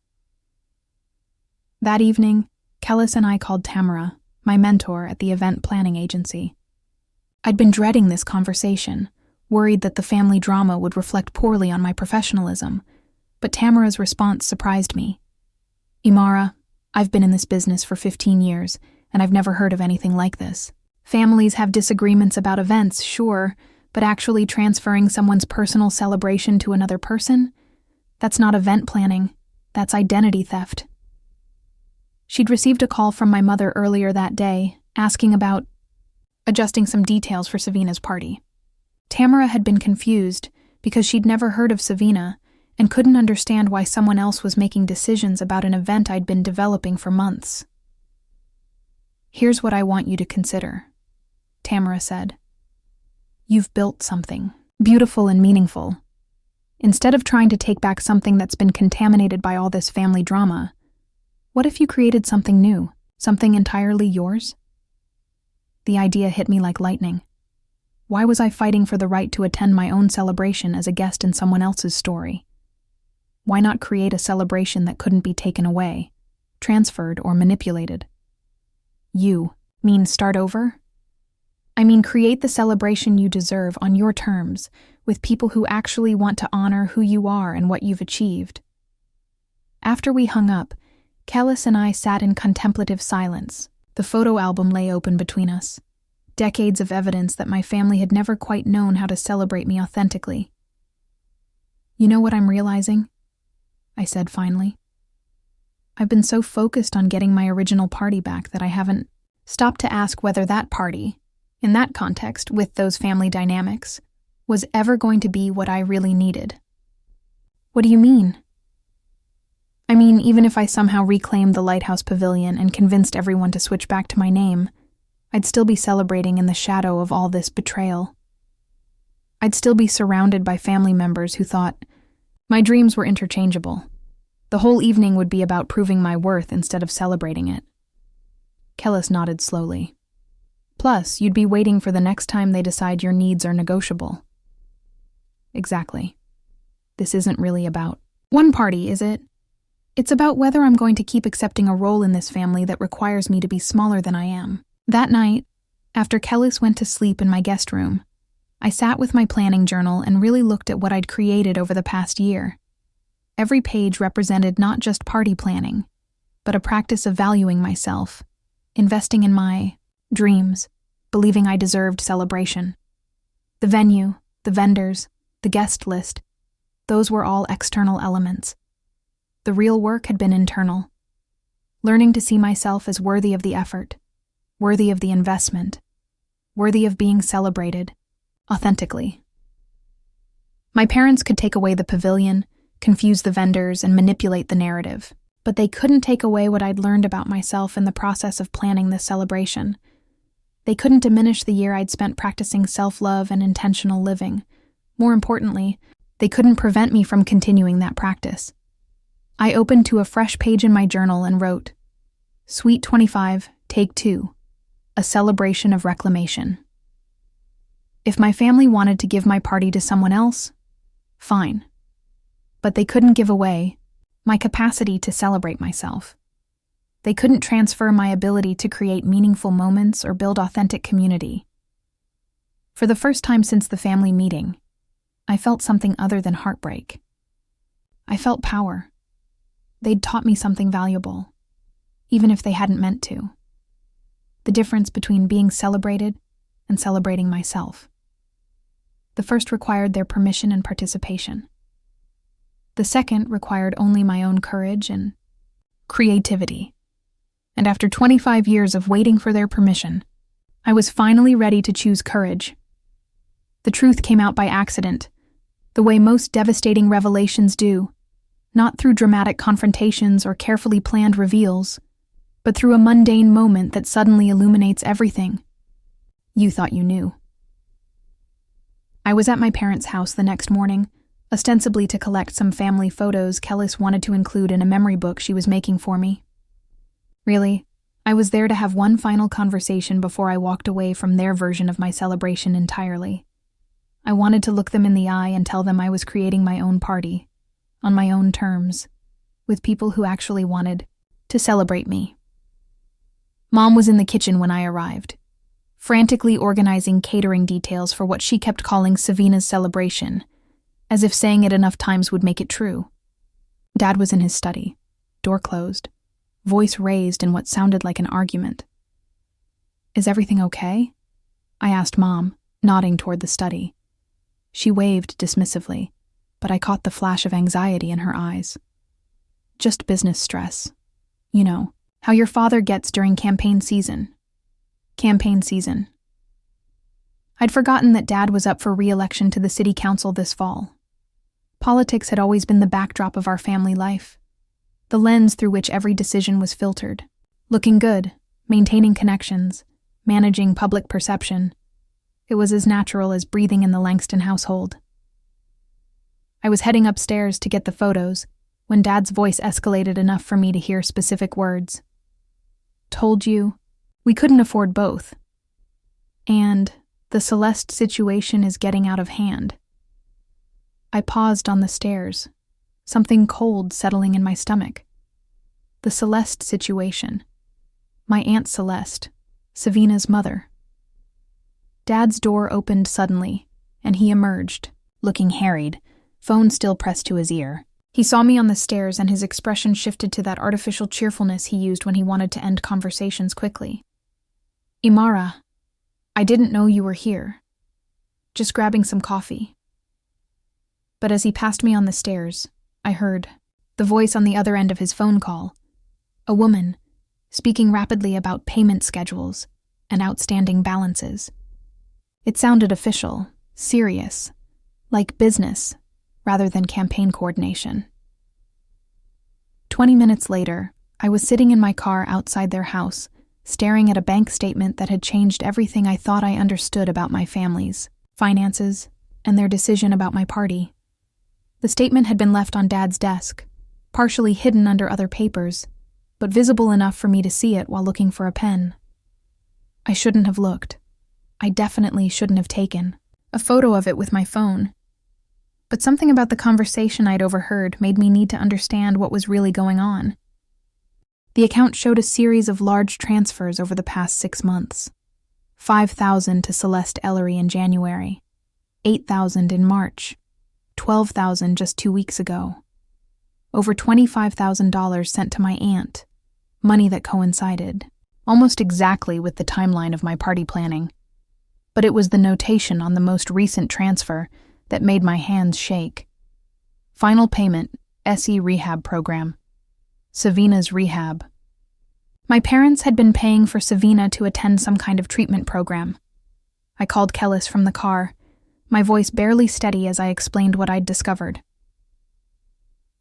That evening, Kellis and I called Tamara, my mentor at the event planning agency. I'd been dreading this conversation, worried that the family drama would reflect poorly on my professionalism, but Tamara's response surprised me. Imara, I've been in this business for 15 years, and I've never heard of anything like this. Families have disagreements about events, sure, but actually transferring someone's personal celebration to another person? That's not event planning, that's identity theft. She'd received a call from my mother earlier that day, asking about adjusting some details for Savina's party. Tamara had been confused because she'd never heard of Savina and couldn't understand why someone else was making decisions about an event I'd been developing for months. Here's what I want you to consider, Tamara said. You've built something, beautiful and meaningful. Instead of trying to take back something that's been contaminated by all this family drama, what if you created something new, something entirely yours? The idea hit me like lightning. Why was I fighting for the right to attend my own celebration as a guest in someone else's story? Why not create a celebration that couldn't be taken away, transferred, or manipulated? You mean start over? I mean, create the celebration you deserve on your terms, with people who actually want to honor who you are and what you've achieved. After we hung up, Kellis and I sat in contemplative silence. The photo album lay open between us. Decades of evidence that my family had never quite known how to celebrate me authentically. "You know what I'm realizing?" I said finally. "I've been so focused on getting my original party back that I haven't stopped to ask whether that party, in that context, with those family dynamics, was ever going to be what I really needed." "What do you mean?" "I mean, even if I somehow reclaimed the Lighthouse Pavilion and convinced everyone to switch back to my name, I'd still be celebrating in the shadow of all this betrayal. I'd still be surrounded by family members who thought my dreams were interchangeable. The whole evening would be about proving my worth instead of celebrating it." Kellis nodded slowly. "Plus, you'd be waiting for the next time they decide your needs are negotiable." "Exactly. This isn't really about one party, is it? It's about whether I'm going to keep accepting a role in this family that requires me to be smaller than I am." That night, after Kellis went to sleep in my guest room, I sat with my planning journal and really looked at what I'd created over the past year. Every page represented not just party planning, but a practice of valuing myself, investing in my dreams, believing I deserved celebration. The venue, the vendors, the guest list, those were all external elements. The real work had been internal. Learning to see myself as worthy of the effort, worthy of the investment, worthy of being celebrated, authentically. My parents could take away the pavilion, confuse the vendors, and manipulate the narrative, but they couldn't take away what I'd learned about myself in the process of planning this celebration. They couldn't diminish the year I'd spent practicing self-love and intentional living. More importantly, they couldn't prevent me from continuing that practice. I opened to a fresh page in my journal and wrote, "Suite 25, Take 2, a celebration of reclamation." If my family wanted to give my party to someone else, fine. But they couldn't give away my capacity to celebrate myself. They couldn't transfer my ability to create meaningful moments or build authentic community. For the first time since the family meeting, I felt something other than heartbreak. I felt power. They'd taught me something valuable, even if they hadn't meant to. The difference between being celebrated and celebrating myself. The first required their permission and participation. The second required only my own courage and creativity. And after 25 years of waiting for their permission, I was finally ready to choose courage. The truth came out by accident, the way most devastating revelations do, not through dramatic confrontations or carefully planned reveals, but through a mundane moment that suddenly illuminates everything you thought you knew. I was at my parents' house the next morning, ostensibly to collect some family photos Kellis wanted to include in a memory book she was making for me. Really, I was there to have one final conversation before I walked away from their version of my celebration entirely. I wanted to look them in the eye and tell them I was creating my own party, on my own terms, with people who actually wanted to celebrate me. Mom was in the kitchen when I arrived, frantically organizing catering details for what she kept calling Savina's celebration, as if saying it enough times would make it true. Dad was in his study, door closed, voice raised in what sounded like an argument. "Is everything okay?" I asked Mom, nodding toward the study. She waved dismissively, but I caught the flash of anxiety in her eyes. "Just business stress. You know, how your father gets during campaign season." Campaign season. I'd forgotten that Dad was up for re-election to the city council this fall. Politics had always been the backdrop of our family life, the lens through which every decision was filtered. Looking good, maintaining connections, managing public perception. It was as natural as breathing in the Langston household. I was heading upstairs to get the photos when Dad's voice escalated enough for me to hear specific words. "Told you, we couldn't afford both. And the Celeste situation is getting out of hand." I paused on the stairs, something cold settling in my stomach. The Celeste situation. My Aunt Celeste, Savina's mother. Dad's door opened suddenly, and he emerged, looking harried, phone still pressed to his ear. He saw me on the stairs and his expression shifted to that artificial cheerfulness he used when he wanted to end conversations quickly. "Imara, I didn't know you were here. Just grabbing some coffee." But as he passed me on the stairs, I heard the voice on the other end of his phone call, a woman, speaking rapidly about payment schedules and outstanding balances. It sounded official, serious, like business, rather than campaign coordination. 20 minutes later, I was sitting in my car outside their house, staring at a bank statement that had changed everything I thought I understood about my family's finances and their decision about my party. The statement had been left on Dad's desk, partially hidden under other papers, but visible enough for me to see it while looking for a pen. I shouldn't have looked. I definitely shouldn't have taken a photo of it with my phone. But something about the conversation I'd overheard made me need to understand what was really going on. The account showed a series of large transfers over the past 6 months. 5,000 to Celeste Ellery in January, 8,000 in March, 12,000 just 2 weeks ago. Over $25,000 sent to my aunt, money that coincided almost exactly with the timeline of my party planning. But it was the notation on the most recent transfer that made my hands shake. Final payment, SE Rehab Program. Savina's rehab. My parents had been paying for Savina to attend some kind of treatment program. I called Kellis from the car, my voice barely steady as I explained what I'd discovered.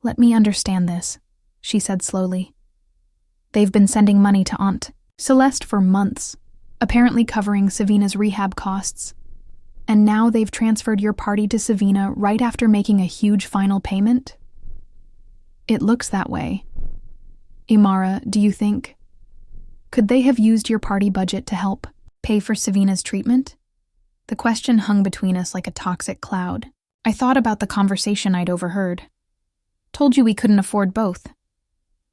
"Let me understand this," she said slowly. "They've been sending money to Aunt Celeste for months, apparently covering Savina's rehab costs. And now they've transferred your party to Savina right after making a huge final payment?" "It looks that way. Imara, do you think? Could they have used your party budget to help pay for Savina's treatment?" The question hung between us like a toxic cloud. I thought about the conversation I'd overheard. "Told you we couldn't afford both,"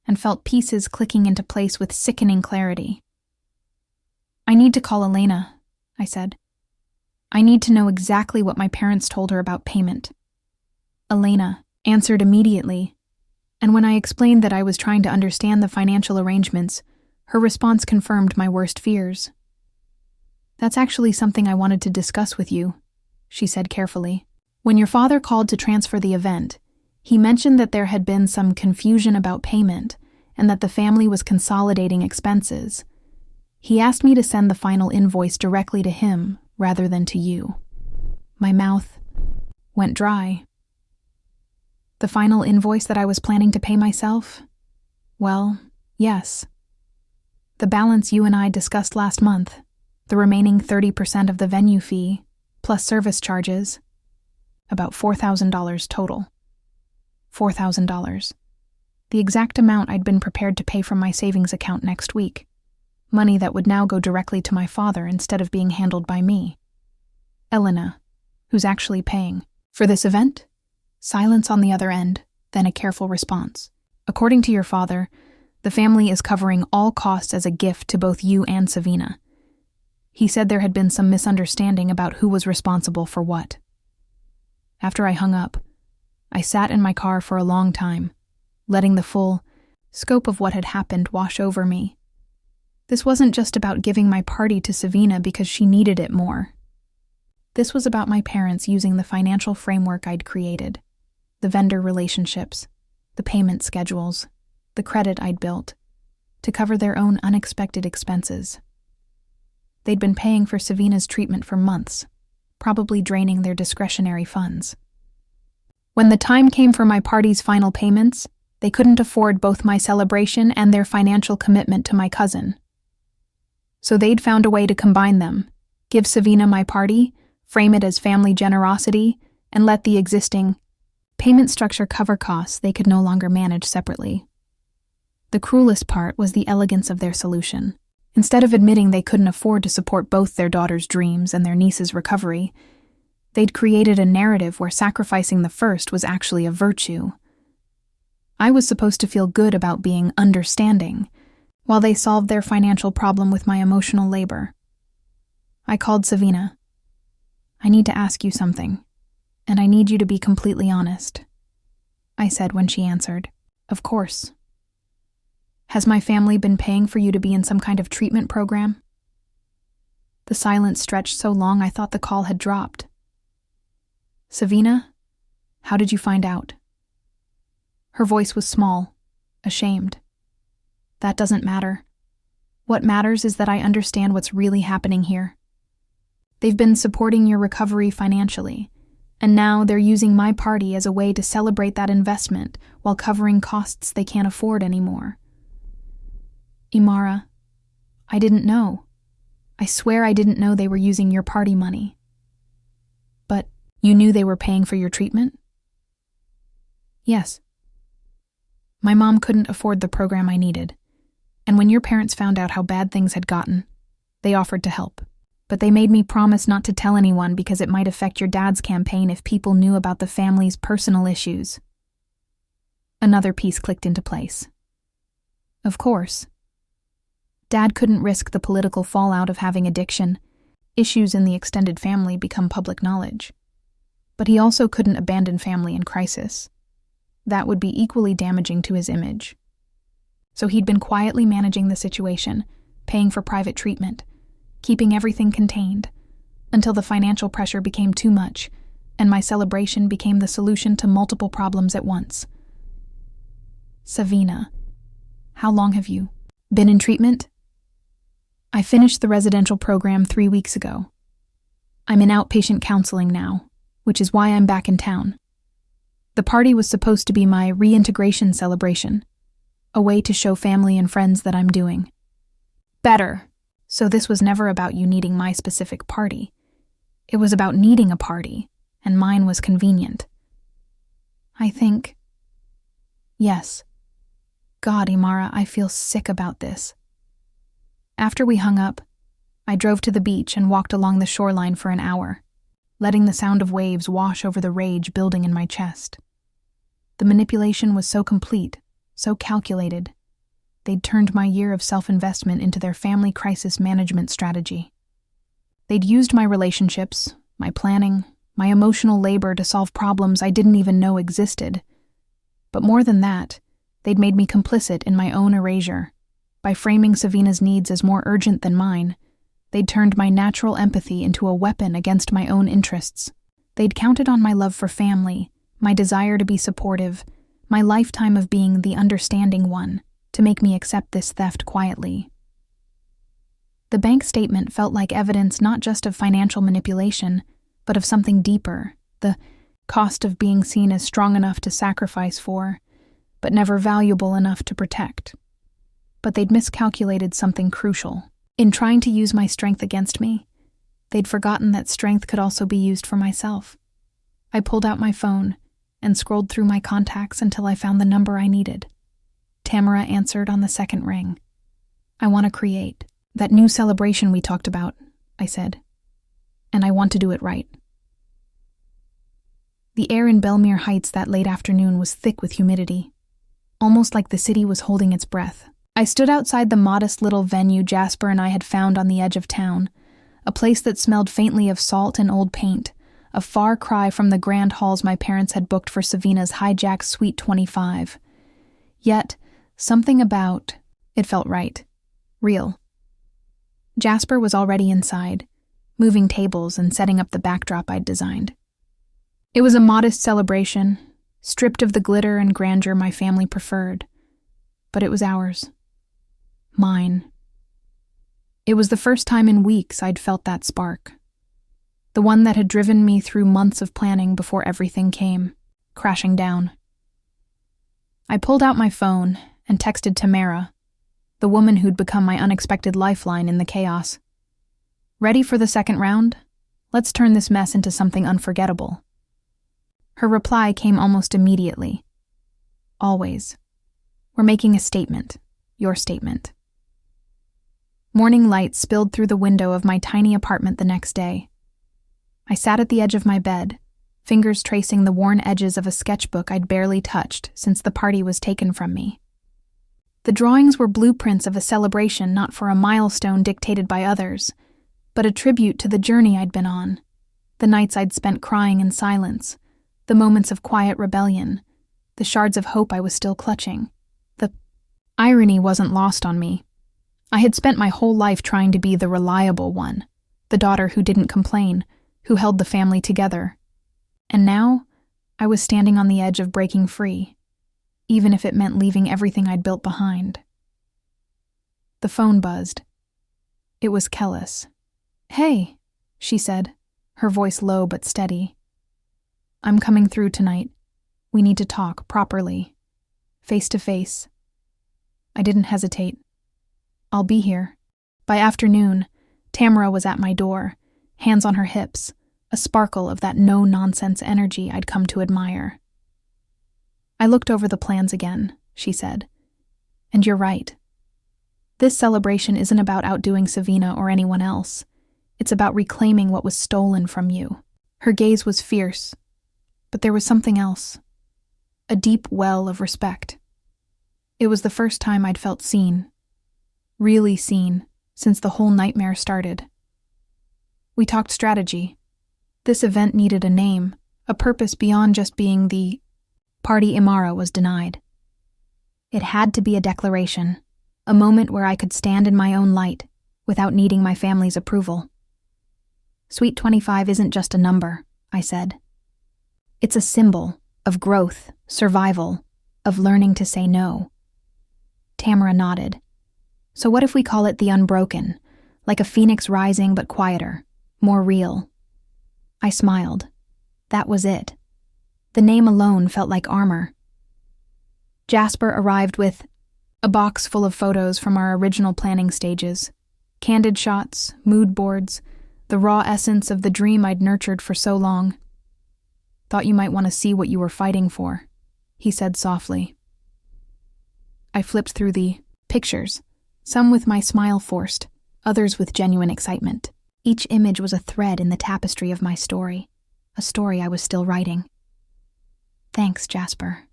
and felt pieces clicking into place with sickening clarity. "I need to call Elena," I said. "I need to know exactly what my parents told her about payment." Elena answered immediately, and when I explained that I was trying to understand the financial arrangements, her response confirmed my worst fears. "That's actually something I wanted to discuss with you," she said carefully. "When your father called to transfer the event, he mentioned that there had been some confusion about payment and that the family was consolidating expenses. He asked me to send the final invoice directly to him rather than to you." My mouth went dry. The final invoice that I was planning to pay myself? Well, yes. The balance you and I discussed last month, the remaining 30% of the venue fee, plus service charges, about $4,000 total. $4,000. The exact amount I'd been prepared to pay from my savings account next week. Money that would now go directly to my father instead of being handled by me. Elena, who's actually paying. For this event? Silence on the other end, then a careful response. "According to your father, the family is covering all costs as a gift to both you and Savina. He said there had been some misunderstanding about who was responsible for what." After I hung up, I sat in my car for a long time, letting the full scope of what had happened wash over me. This wasn't just about giving my party to Savina because she needed it more. This was about my parents using the financial framework I'd created, the vendor relationships, the payment schedules, the credit I'd built, to cover their own unexpected expenses. They'd been paying for Savina's treatment for months, probably draining their discretionary funds. When the time came for my party's final payments, they couldn't afford both my celebration and their financial commitment to my cousin. So they'd found a way to combine them, give Savina my party, frame it as family generosity, and let the existing payment structure cover costs they could no longer manage separately. The cruelest part was the elegance of their solution. Instead of admitting they couldn't afford to support both their daughter's dreams and their niece's recovery, they'd created a narrative where sacrificing the first was actually a virtue. I was supposed to feel good about being understanding, while they solved their financial problem with my emotional labor. I called Savina, I need to ask you something, and I need you to be completely honest, I said when she answered. Of course. Has my family been paying for you to be in some kind of treatment program? The silence stretched so long I thought the call had dropped. Savina, how did you find out? Her voice was small, ashamed. That doesn't matter. What matters is that I understand what's really happening here. They've been supporting your recovery financially, and now they're using my party as a way to celebrate that investment while covering costs they can't afford anymore. Imara, I didn't know. I swear I didn't know they were using your party money. But you knew they were paying for your treatment? Yes. My mom couldn't afford the program I needed, and when your parents found out how bad things had gotten, they offered to help. But they made me promise not to tell anyone because it might affect your dad's campaign if people knew about the family's personal issues. Another piece clicked into place. Of course. Dad couldn't risk the political fallout of having addiction. Issues in the extended family become public knowledge. But he also couldn't abandon family in crisis. That would be equally damaging to his image. So he'd been quietly managing the situation, paying for private treatment, keeping everything contained, until the financial pressure became too much, and my celebration became the solution to multiple problems at once. Savina, how long have you been in treatment? I finished the residential program 3 weeks ago. I'm in outpatient counseling now, which is why I'm back in town. The party was supposed to be my reintegration celebration, a way to show family and friends that I'm doing better. So this was never about you needing my specific party. It was about needing a party, and mine was convenient. I think... Yes. God, Imara, I feel sick about this. After we hung up, I drove to the beach and walked along the shoreline for an hour, letting the sound of waves wash over the rage building in my chest. The manipulation was so complete, so calculated. They'd turned my year of self-investment into their family crisis management strategy. They'd used my relationships, my planning, my emotional labor to solve problems I didn't even know existed. But more than that, they'd made me complicit in my own erasure. By framing Savina's needs as more urgent than mine, they'd turned my natural empathy into a weapon against my own interests. They'd counted on my love for family, my desire to be supportive, my lifetime of being the understanding one, to make me accept this theft quietly. The bank statement felt like evidence not just of financial manipulation, but of something deeper, the cost of being seen as strong enough to sacrifice for, but never valuable enough to protect. But they'd miscalculated something crucial. In trying to use my strength against me, they'd forgotten that strength could also be used for myself. I pulled out my phone and scrolled through my contacts until I found the number I needed. Tamara answered on the second ring. I want to create that new celebration we talked about, I said. And I want to do it right. The air in Belmere Heights that late afternoon was thick with humidity, almost like the city was holding its breath. I stood outside the modest little venue Jasper and I had found on the edge of town, a place that smelled faintly of salt and old paint, a far cry from the grand halls my parents had booked for Savina's hijack Suite 25. Yet, something about it felt right, real. Jasper was already inside, moving tables and setting up the backdrop I'd designed. It was a modest celebration, stripped of the glitter and grandeur my family preferred, but it was ours. Mine. It was the first time in weeks I'd felt that spark. The one that had driven me through months of planning before everything came crashing down. I pulled out my phone and texted Tamara, the woman who'd become my unexpected lifeline in the chaos. Ready for the second round? Let's turn this mess into something unforgettable. Her reply came almost immediately. Always. We're making a statement. Your statement. Morning light spilled through the window of my tiny apartment the next day. I sat at the edge of my bed, fingers tracing the worn edges of a sketchbook I'd barely touched since the party was taken from me. The drawings were blueprints of a celebration not for a milestone dictated by others, but a tribute to the journey I'd been on. The nights I'd spent crying in silence, the moments of quiet rebellion, the shards of hope I was still clutching. The irony wasn't lost on me. I had spent my whole life trying to be the reliable one, the daughter who didn't complain, who held the family together. And now, I was standing on the edge of breaking free, even if it meant leaving everything I'd built behind. The phone buzzed. It was Kellis. "Hey," she said, her voice low but steady. "I'm coming through tonight. We need to talk properly, face to face." I didn't hesitate. "I'll be here." By afternoon, Tamara was at my door, hands on her hips, a sparkle of that no-nonsense energy I'd come to admire. "I looked over the plans again," she said. "And you're right. This celebration isn't about outdoing Savina or anyone else. It's about reclaiming what was stolen from you." Her gaze was fierce, but there was something else. A deep well of respect. It was the first time I'd felt seen. Really seen, since the whole nightmare started. We talked strategy. This event needed a name, a purpose beyond just being the party Imara was denied. It had to be a declaration, a moment where I could stand in my own light, without needing my family's approval. "Sweet 25 isn't just a number," I said. "It's a symbol of growth, survival, of learning to say no." Tamara nodded. "So what if we call it the Unbroken, like a phoenix rising but quieter, more real?" I smiled. That was it. The name alone felt like armor. Jasper arrived with a box full of photos from our original planning stages, candid shots, mood boards, the raw essence of the dream I'd nurtured for so long. "Thought you might want to see what you were fighting for," he said softly. I flipped through the pictures, some with my smile forced, others with genuine excitement. Each image was a thread in the tapestry of my story, a story I was still writing. "Thanks, Jasper,"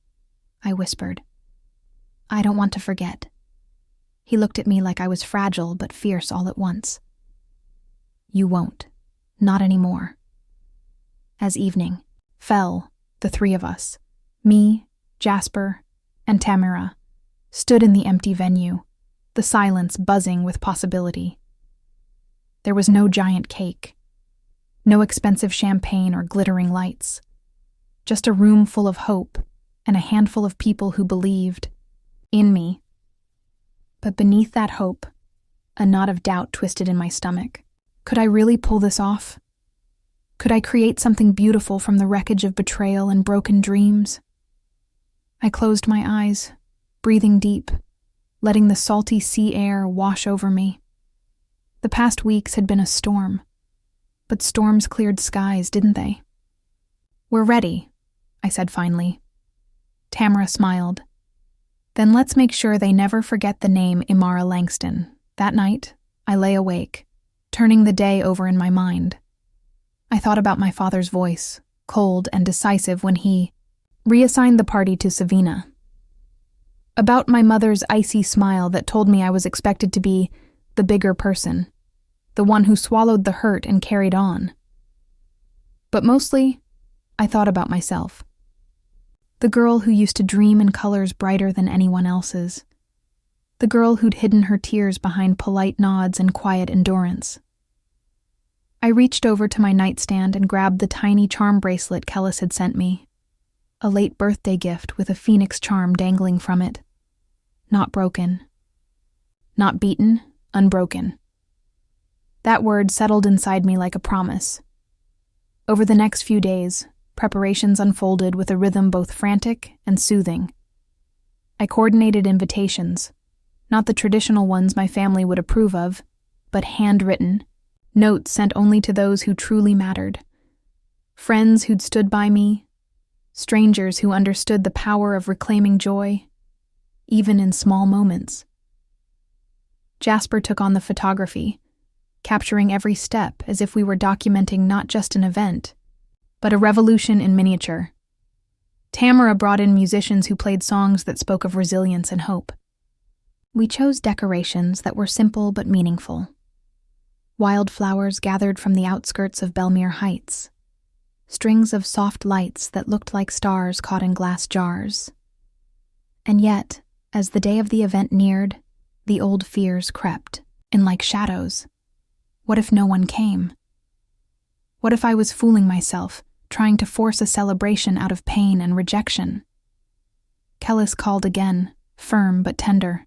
I whispered. "I don't want to forget." He looked at me like I was fragile but fierce all at once. "You won't. Not anymore." As evening fell, the three of us, me, Jasper, and Tamara, stood in the empty venue, the silence buzzing with possibility. There was no giant cake, no expensive champagne or glittering lights, just a room full of hope and a handful of people who believed in me. But beneath that hope, a knot of doubt twisted in my stomach. Could I really pull this off? Could I create something beautiful from the wreckage of betrayal and broken dreams? I closed my eyes, breathing deep, letting the salty sea air wash over me. The past weeks had been a storm, but storms cleared skies, didn't they? "We're ready," I said finally. Tamara smiled. "Then let's make sure they never forget the name Imara Langston." That night, I lay awake, turning the day over in my mind. I thought about my father's voice, cold and decisive when he reassigned the party to Savina. About my mother's icy smile that told me I was expected to be the bigger person, the one who swallowed the hurt and carried on. But mostly, I thought about myself. The girl who used to dream in colors brighter than anyone else's. The girl who'd hidden her tears behind polite nods and quiet endurance. I reached over to my nightstand and grabbed the tiny charm bracelet Kellis had sent me. A late birthday gift with a phoenix charm dangling from it. Not broken. Not beaten, unbroken. That word settled inside me like a promise. Over the next few days, preparations unfolded with a rhythm both frantic and soothing. I coordinated invitations, not the traditional ones my family would approve of, but handwritten, notes sent only to those who truly mattered. Friends who'd stood by me, strangers who understood the power of reclaiming joy, even in small moments. Jasper took on the photography, capturing every step as if we were documenting not just an event, but a revolution in miniature. Tamara brought in musicians who played songs that spoke of resilience and hope. We chose decorations that were simple but meaningful. Wildflowers gathered from the outskirts of Belmere Heights, strings of soft lights that looked like stars caught in glass jars. And yet, as the day of the event neared, the old fears crept in like shadows. What if no one came? What if I was fooling myself, trying to force a celebration out of pain and rejection? Kellis called again, firm but tender.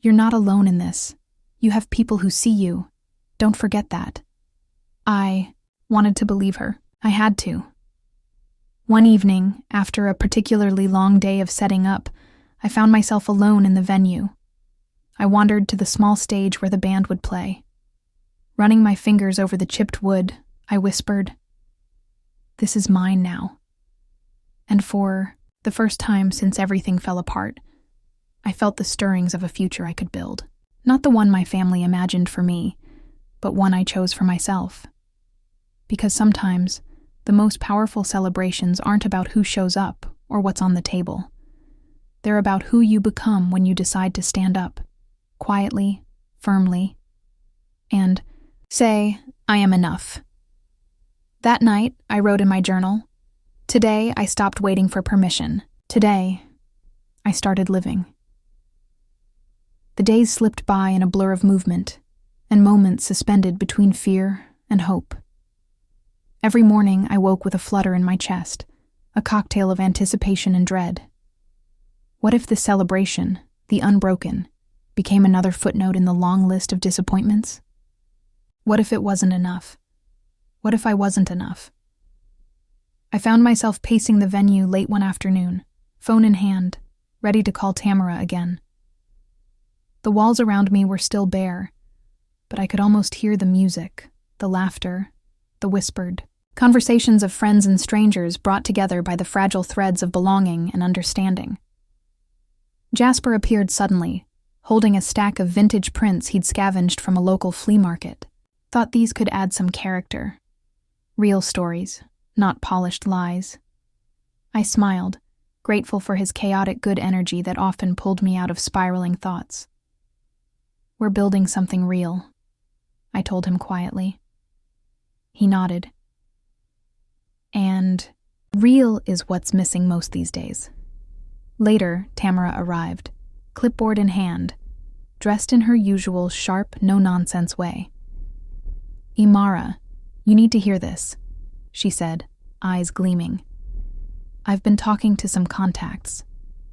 "You're not alone in this. You have people who see you. Don't forget that." I wanted to believe her. I had to. One evening, after a particularly long day of setting up, I found myself alone in the venue. I wandered to the small stage where the band would play. Running my fingers over the chipped wood, I whispered, "This is mine now." And for the first time since everything fell apart, I felt the stirrings of a future I could build. Not the one my family imagined for me, but one I chose for myself. Because sometimes, the most powerful celebrations aren't about who shows up or what's on the table. They're about who you become when you decide to stand up, quietly, firmly, and say, "I am enough." That night, I wrote in my journal, "Today, I stopped waiting for permission. Today, I started living." The days slipped by in a blur of movement, and moments suspended between fear and hope. Every morning, I woke with a flutter in my chest, a cocktail of anticipation and dread. What if this celebration, the unbroken, became another footnote in the long list of disappointments? What if it wasn't enough? What if I wasn't enough? I found myself pacing the venue late one afternoon, phone in hand, ready to call Tamara again. The walls around me were still bare, but I could almost hear the music, the laughter, the whispered conversations of friends and strangers brought together by the fragile threads of belonging and understanding. Jasper appeared suddenly, holding a stack of vintage prints he'd scavenged from a local flea market. Thought these could add some character. Real stories, not polished lies. I smiled, grateful for his chaotic good energy that often pulled me out of spiraling thoughts. "We're building something real," I told him quietly. He nodded. And real is what's missing most these days. Later, Tamara arrived, clipboard in hand, dressed in her usual sharp, no-nonsense way. "Imara, you need to hear this," she said, eyes gleaming. "I've been talking to some contacts.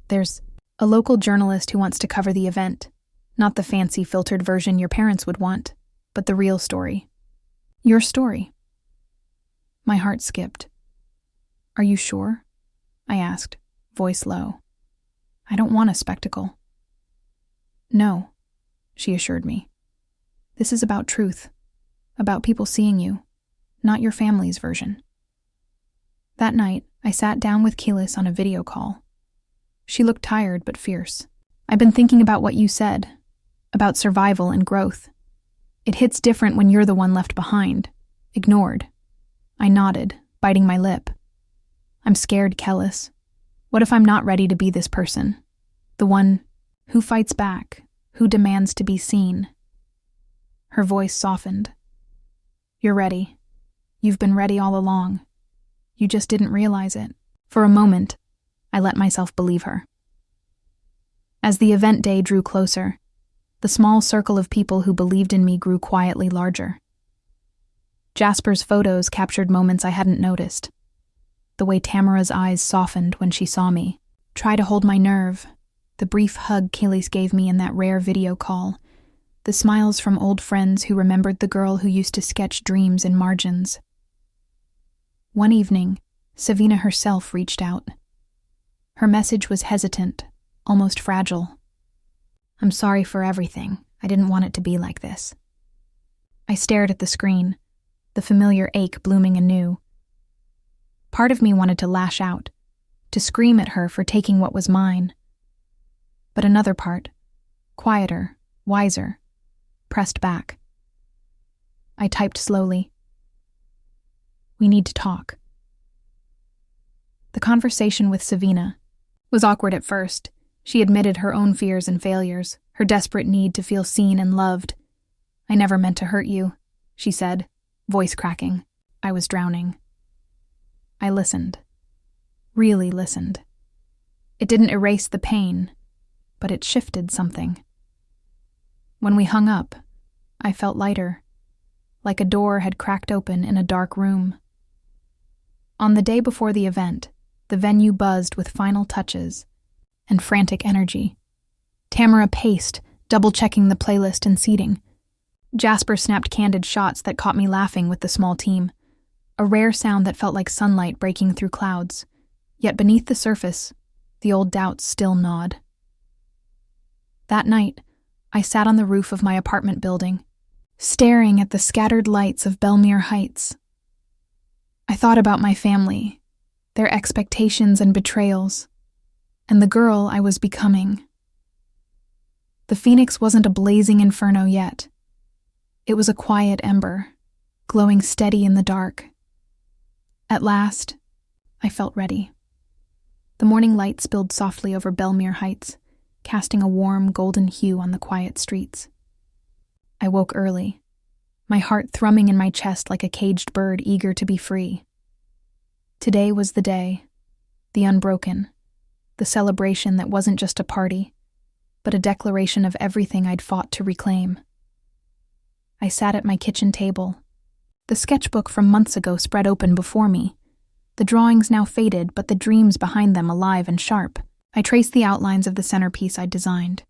There's a local journalist who wants to cover the event, not the fancy filtered version your parents would want, but the real story. Your story." My heart skipped. "Are you sure?" I asked, voice low. "I don't want a spectacle." "No," she assured me. "This is about truth, about people seeing you, not your family's version." That night, I sat down with Kelis on a video call. She looked tired but fierce. "I've been thinking about what you said, about survival and growth. It hits different when you're the one left behind, ignored." I nodded, biting my lip. "I'm scared, Kelis. What if I'm not ready to be this person? The one who fights back, who demands to be seen?" Her voice softened. "You're ready. You've been ready all along. You just didn't realize it." For a moment, I let myself believe her. As the event day drew closer, the small circle of people who believed in me grew quietly larger. Jasper's photos captured moments I hadn't noticed. The way Tamara's eyes softened when she saw me. Try to hold my nerve. The brief hug Kelis gave me in that rare video call. The smiles from old friends who remembered the girl who used to sketch dreams in margins. One evening, Savina herself reached out. Her message was hesitant, almost fragile. "I'm sorry for everything. I didn't want it to be like this." I stared at the screen, the familiar ache blooming anew. Part of me wanted to lash out, to scream at her for taking what was mine. But another part, quieter, wiser, pressed back. I typed slowly. "We need to talk." The conversation with Savina was awkward at first. She admitted her own fears and failures, her desperate need to feel seen and loved. "I never meant to hurt you," she said, voice cracking. I was drowning. I listened. Really listened. It didn't erase the pain, but it shifted something. When we hung up, I felt lighter, like a door had cracked open in a dark room. On the day before the event, the venue buzzed with final touches and frantic energy. Tamara paced, double-checking the playlist and seating. Jasper snapped candid shots that caught me laughing with the small team, a rare sound that felt like sunlight breaking through clouds. Yet beneath the surface, the old doubts still gnawed. That night, I sat on the roof of my apartment building, staring at the scattered lights of Belmere Heights. I thought about my family, their expectations and betrayals, and the girl I was becoming. The Phoenix wasn't a blazing inferno yet. It was a quiet ember, glowing steady in the dark. At last, I felt ready. The morning light spilled softly over Belmere Heights, casting a warm, golden hue on the quiet streets. I woke early, my heart thrumming in my chest like a caged bird eager to be free. Today was the day, the unbroken, the celebration that wasn't just a party, but a declaration of everything I'd fought to reclaim. I sat at my kitchen table, the sketchbook from months ago spread open before me, the drawings now faded but the dreams behind them alive and sharp. I traced the outlines of the centerpiece I'd designed,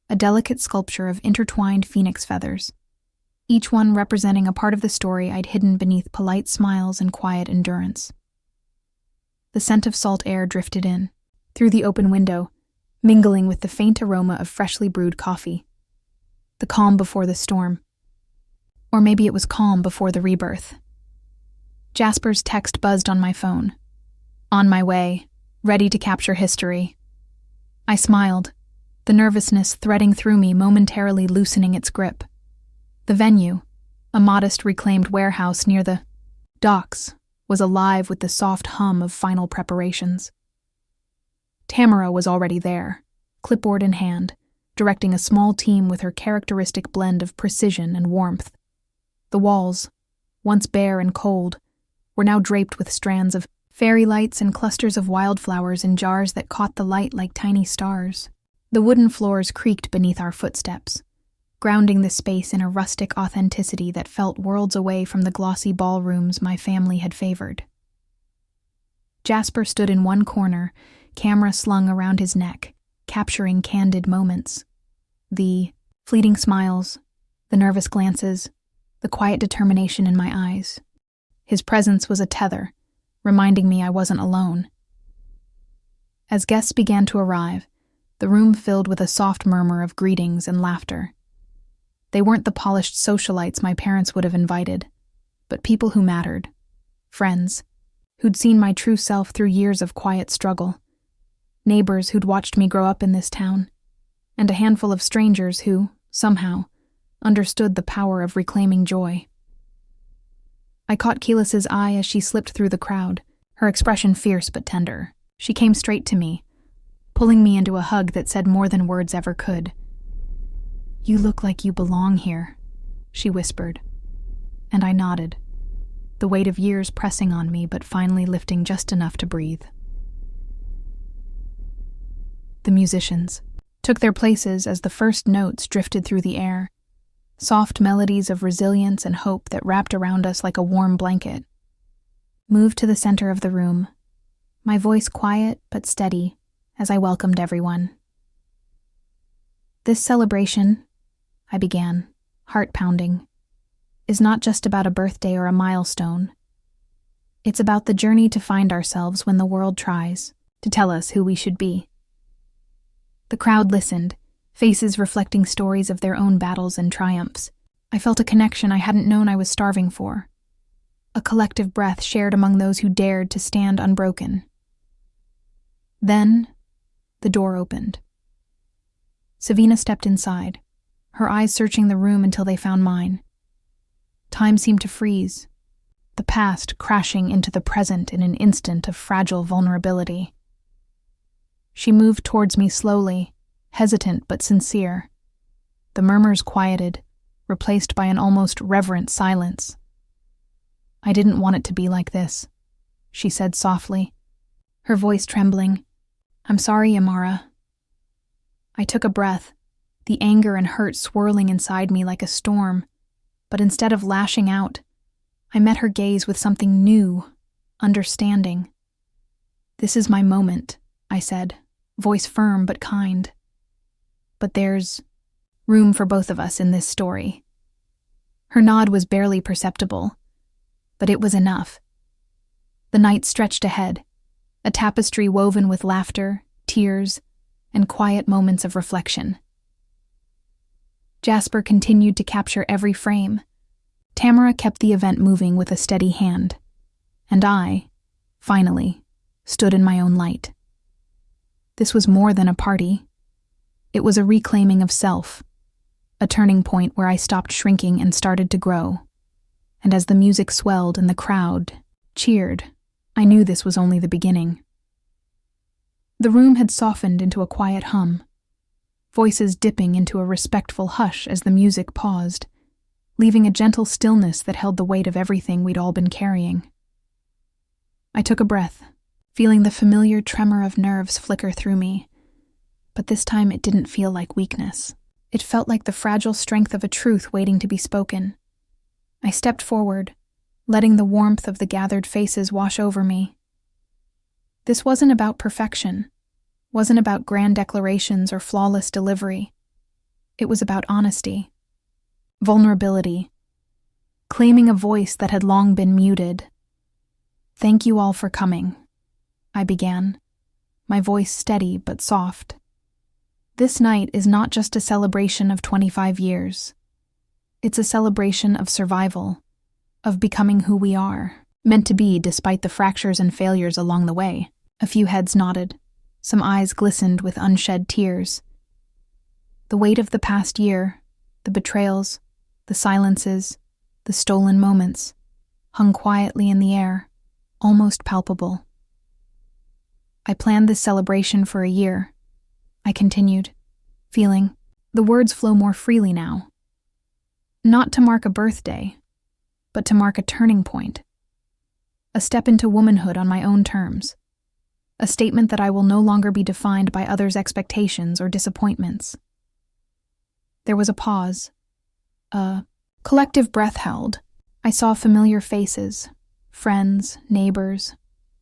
a delicate sculpture of intertwined phoenix feathers, each one representing a part of the story I'd hidden beneath polite smiles and quiet endurance. The scent of salt air drifted in, through the open window, mingling with the faint aroma of freshly brewed coffee. The calm before the storm. Or maybe it was calm before the rebirth. Jasper's text buzzed on my phone. On my way, ready to capture history. I smiled, the nervousness threading through me momentarily loosening its grip. The venue, a modest reclaimed warehouse near the docks, was alive with the soft hum of final preparations. Tamara was already there, clipboard in hand, directing a small team with her characteristic blend of precision and warmth. The walls, once bare and cold, were now draped with strands of fairy lights and clusters of wildflowers in jars that caught the light like tiny stars. The wooden floors creaked beneath our footsteps, grounding the space in a rustic authenticity that felt worlds away from the glossy ballrooms my family had favored. Jasper stood in one corner, camera slung around his neck, capturing candid moments. The fleeting smiles, the nervous glances, the quiet determination in my eyes. His presence was a tether, reminding me I wasn't alone. As guests began to arrive, the room filled with a soft murmur of greetings and laughter. They weren't the polished socialites my parents would have invited, but people who mattered, friends, who'd seen my true self through years of quiet struggle, neighbors who'd watched me grow up in this town, and a handful of strangers who, somehow, understood the power of reclaiming joy. I caught Keelis's eye as she slipped through the crowd, her expression fierce but tender. She came straight to me, pulling me into a hug that said more than words ever could. "You look like you belong here," she whispered, and I nodded, the weight of years pressing on me but finally lifting just enough to breathe. The musicians took their places as the first notes drifted through the air, soft melodies of resilience and hope that wrapped around us like a warm blanket. Moved to the center of the room, my voice quiet but steady as I welcomed everyone. "This celebration," I began, heart pounding, "is not just about a birthday or a milestone. It's about the journey to find ourselves when the world tries to tell us who we should be." The crowd listened, faces reflecting stories of their own battles and triumphs. I felt a connection I hadn't known I was starving for, a collective breath shared among those who dared to stand unbroken. Then, the door opened. Savina stepped inside, her eyes searching the room until they found mine. Time seemed to freeze, the past crashing into the present in an instant of fragile vulnerability. She moved towards me slowly, hesitant but sincere. The murmurs quieted, replaced by an almost reverent silence. I didn't want it to be like this, she said softly, her voice trembling. "I'm sorry, Imara." I took a breath, the anger and hurt swirling inside me like a storm, but instead of lashing out, I met her gaze with something new, understanding. "This is my moment," I said, voice firm but kind. "But there's room for both of us in this story." Her nod was barely perceptible, but it was enough. The night stretched ahead, a tapestry woven with laughter, tears, and quiet moments of reflection. Jasper continued to capture every frame. Tamara kept the event moving with a steady hand, and I, finally, stood in my own light. This was more than a party. It was a reclaiming of self, a turning point where I stopped shrinking and started to grow. And as the music swelled and the crowd cheered, I knew this was only the beginning. The room had softened into a quiet hum, voices dipping into a respectful hush as the music paused, leaving a gentle stillness that held the weight of everything we'd all been carrying. I took a breath, feeling the familiar tremor of nerves flicker through me, but this time it didn't feel like weakness. It felt like the fragile strength of a truth waiting to be spoken. I stepped forward, letting the warmth of the gathered faces wash over me. This wasn't about perfection, wasn't about grand declarations or flawless delivery. It was about honesty, vulnerability, claiming a voice that had long been muted. "Thank you all for coming," I began, my voice steady but soft. "This night is not just a celebration of 25 years. It's a celebration of survival, of becoming who we are, meant to be despite the fractures and failures along the way." A few heads nodded, some eyes glistened with unshed tears. The weight of the past year, the betrayals, the silences, the stolen moments, hung quietly in the air, almost palpable. "I planned this celebration for a year," I continued, feeling the words flow more freely now. "Not to mark a birthday, but to mark a turning point. A step into womanhood on my own terms. A statement that I will no longer be defined by others' expectations or disappointments." There was a pause. A collective breath held. I saw familiar faces, friends, neighbors,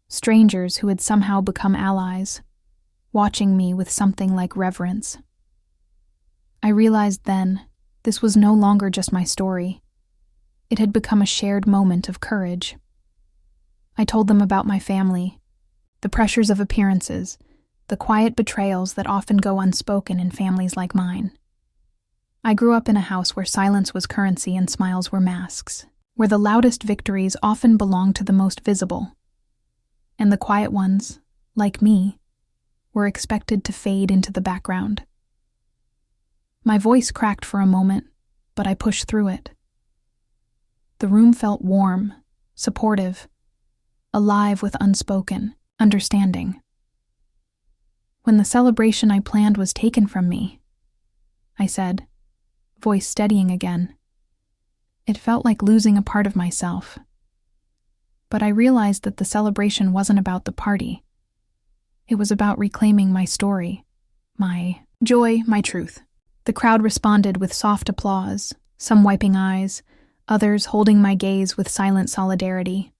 strangers who had somehow become allies, watching me with something like reverence. I realized then this was no longer just my story. It had become a shared moment of courage. I told them about my family, the pressures of appearances, the quiet betrayals that often go unspoken in families like mine. I grew up in a house where silence was currency and smiles were masks, where the loudest victories often belonged to the most visible, and the quiet ones, like me, were expected to fade into the background. My voice cracked for a moment, but I pushed through it. The room felt warm, supportive, alive with unspoken understanding. "When the celebration I planned was taken from me," I said, voice steadying again, "it felt like losing a part of myself. But I realized that the celebration wasn't about the party. It was about reclaiming my story, my joy, my truth." The crowd responded with soft applause, some wiping eyes, others holding my gaze with silent solidarity.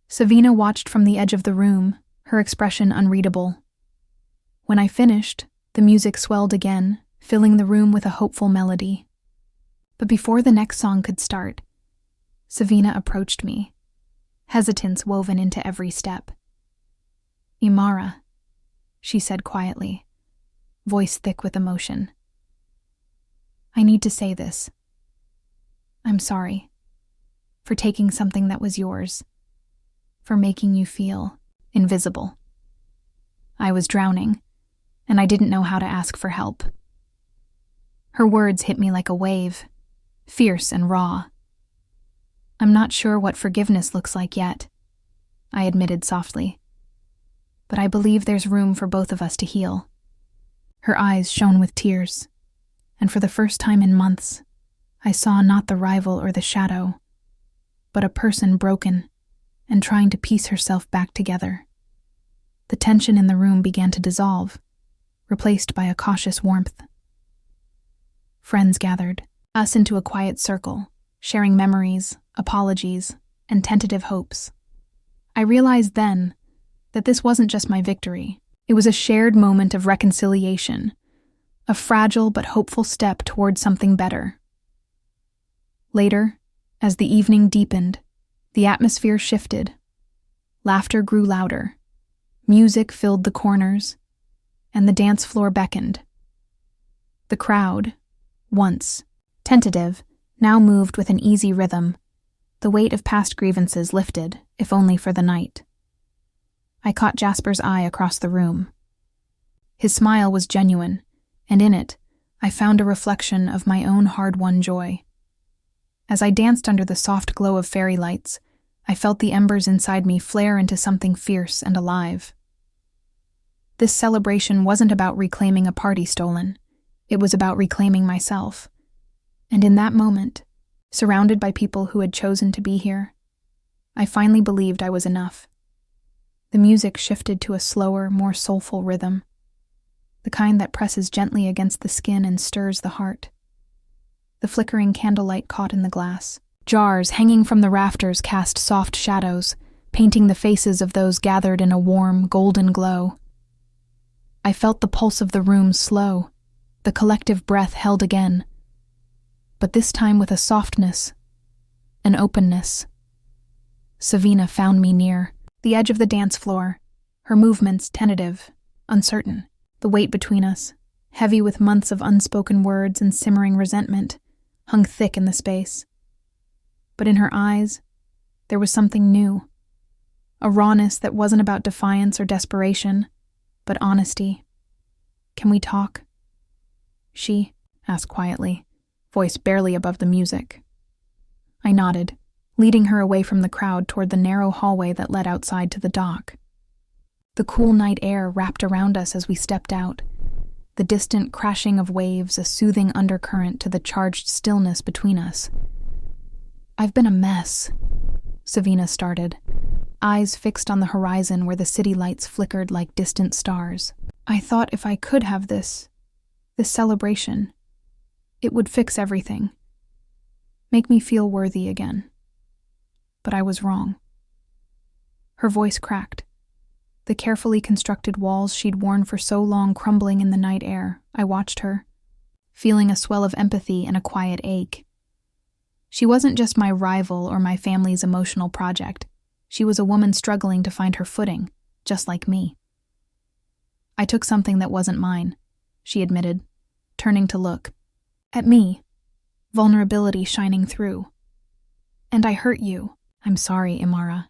Savina watched from the edge of the room, her expression unreadable. When I finished, the music swelled again, filling the room with a hopeful melody. But before the next song could start, Savina approached me, hesitance woven into every step. "Imara," she said quietly, voice thick with emotion. "I need to say this. I'm sorry for taking something that was yours, for making you feel invisible. I was drowning, and I didn't know how to ask for help." Her words hit me like a wave, fierce and raw. "I'm not sure what forgiveness looks like yet," I admitted softly. "But I believe there's room for both of us to heal." Her eyes shone with tears, and for the first time in months, I saw not the rival or the shadow, but a person broken and trying to piece herself back together. The tension in the room began to dissolve, replaced by a cautious warmth. Friends gathered, us into a quiet circle, sharing memories, apologies, and tentative hopes. I realized then that this wasn't just my victory. It was a shared moment of reconciliation, a fragile but hopeful step toward something better. Later, as the evening deepened, the atmosphere shifted. Laughter grew louder. Music filled the corners, and the dance floor beckoned. The crowd, once tentative, now moved with an easy rhythm. The weight of past grievances lifted, if only for the night. I caught Jasper's eye across the room. His smile was genuine, and in it, I found a reflection of my own hard-won joy. As I danced under the soft glow of fairy lights, I felt the embers inside me flare into something fierce and alive. This celebration wasn't about reclaiming a party stolen. It was about reclaiming myself. And in that moment, surrounded by people who had chosen to be here, I finally believed I was enough. The music shifted to a slower, more soulful rhythm, the kind that presses gently against the skin and stirs the heart. The flickering candlelight caught in the glass. Jars hanging from the rafters cast soft shadows, painting the faces of those gathered in a warm, golden glow. I felt the pulse of the room slow, the collective breath held again, but this time with a softness, an openness. Savina found me near the edge of the dance floor, her movements tentative, uncertain. The weight between us, heavy with months of unspoken words and simmering resentment, hung thick in the space. But in her eyes, there was something new, a rawness that wasn't about defiance or desperation, but honesty. "Can we talk?" she asked quietly, voice barely above the music. I nodded, leading her away from the crowd toward the narrow hallway that led outside to the dock. The cool night air wrapped around us as we stepped out, the distant crashing of waves a soothing undercurrent to the charged stillness between us. "I've been a mess," Savina started, eyes fixed on the horizon where the city lights flickered like distant stars. "I thought if I could have this celebration, it would fix everything, make me feel worthy again. But I was wrong." Her voice cracked, the carefully constructed walls she'd worn for so long crumbling in the night air. I watched her, feeling a swell of empathy and a quiet ache. She wasn't just my rival or my family's emotional project. She was a woman struggling to find her footing, just like me. "I took something that wasn't mine," she admitted, turning to look at me, vulnerability shining through. "And I hurt you. I'm sorry, Imara.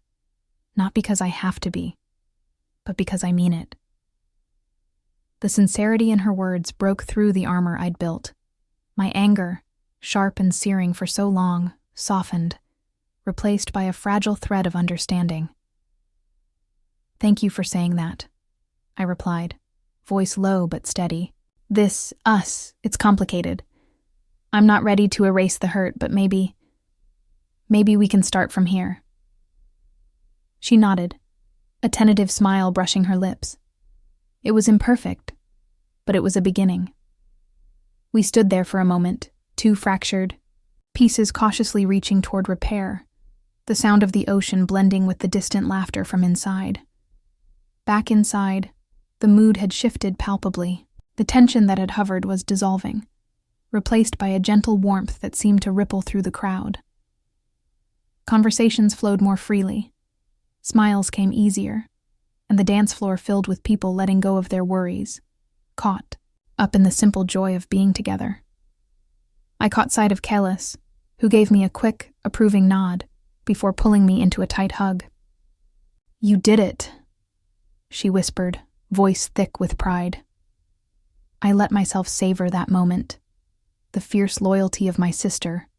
Not because I have to be, but because I mean it." The sincerity in her words broke through the armor I'd built. My anger, sharp and searing for so long, softened, replaced by a fragile thread of understanding. "Thank you for saying that," I replied, voice low but steady. Us, it's complicated. I'm not ready to erase the hurt, but maybe we can start from here." She nodded, a tentative smile brushing her lips. It was imperfect, but it was a beginning. We stood there for a moment, two fractured, pieces cautiously reaching toward repair, the sound of the ocean blending with the distant laughter from inside. Back inside, the mood had shifted palpably. The tension that had hovered was dissolving, replaced by a gentle warmth that seemed to ripple through the crowd. Conversations flowed more freely. Smiles came easier, and the dance floor filled with people letting go of their worries, caught up in the simple joy of being together. I caught sight of Kellis, who gave me a quick, approving nod before pulling me into a tight hug. "You did it," she whispered, voice thick with pride. I let myself savor that moment, the fierce loyalty of my sister,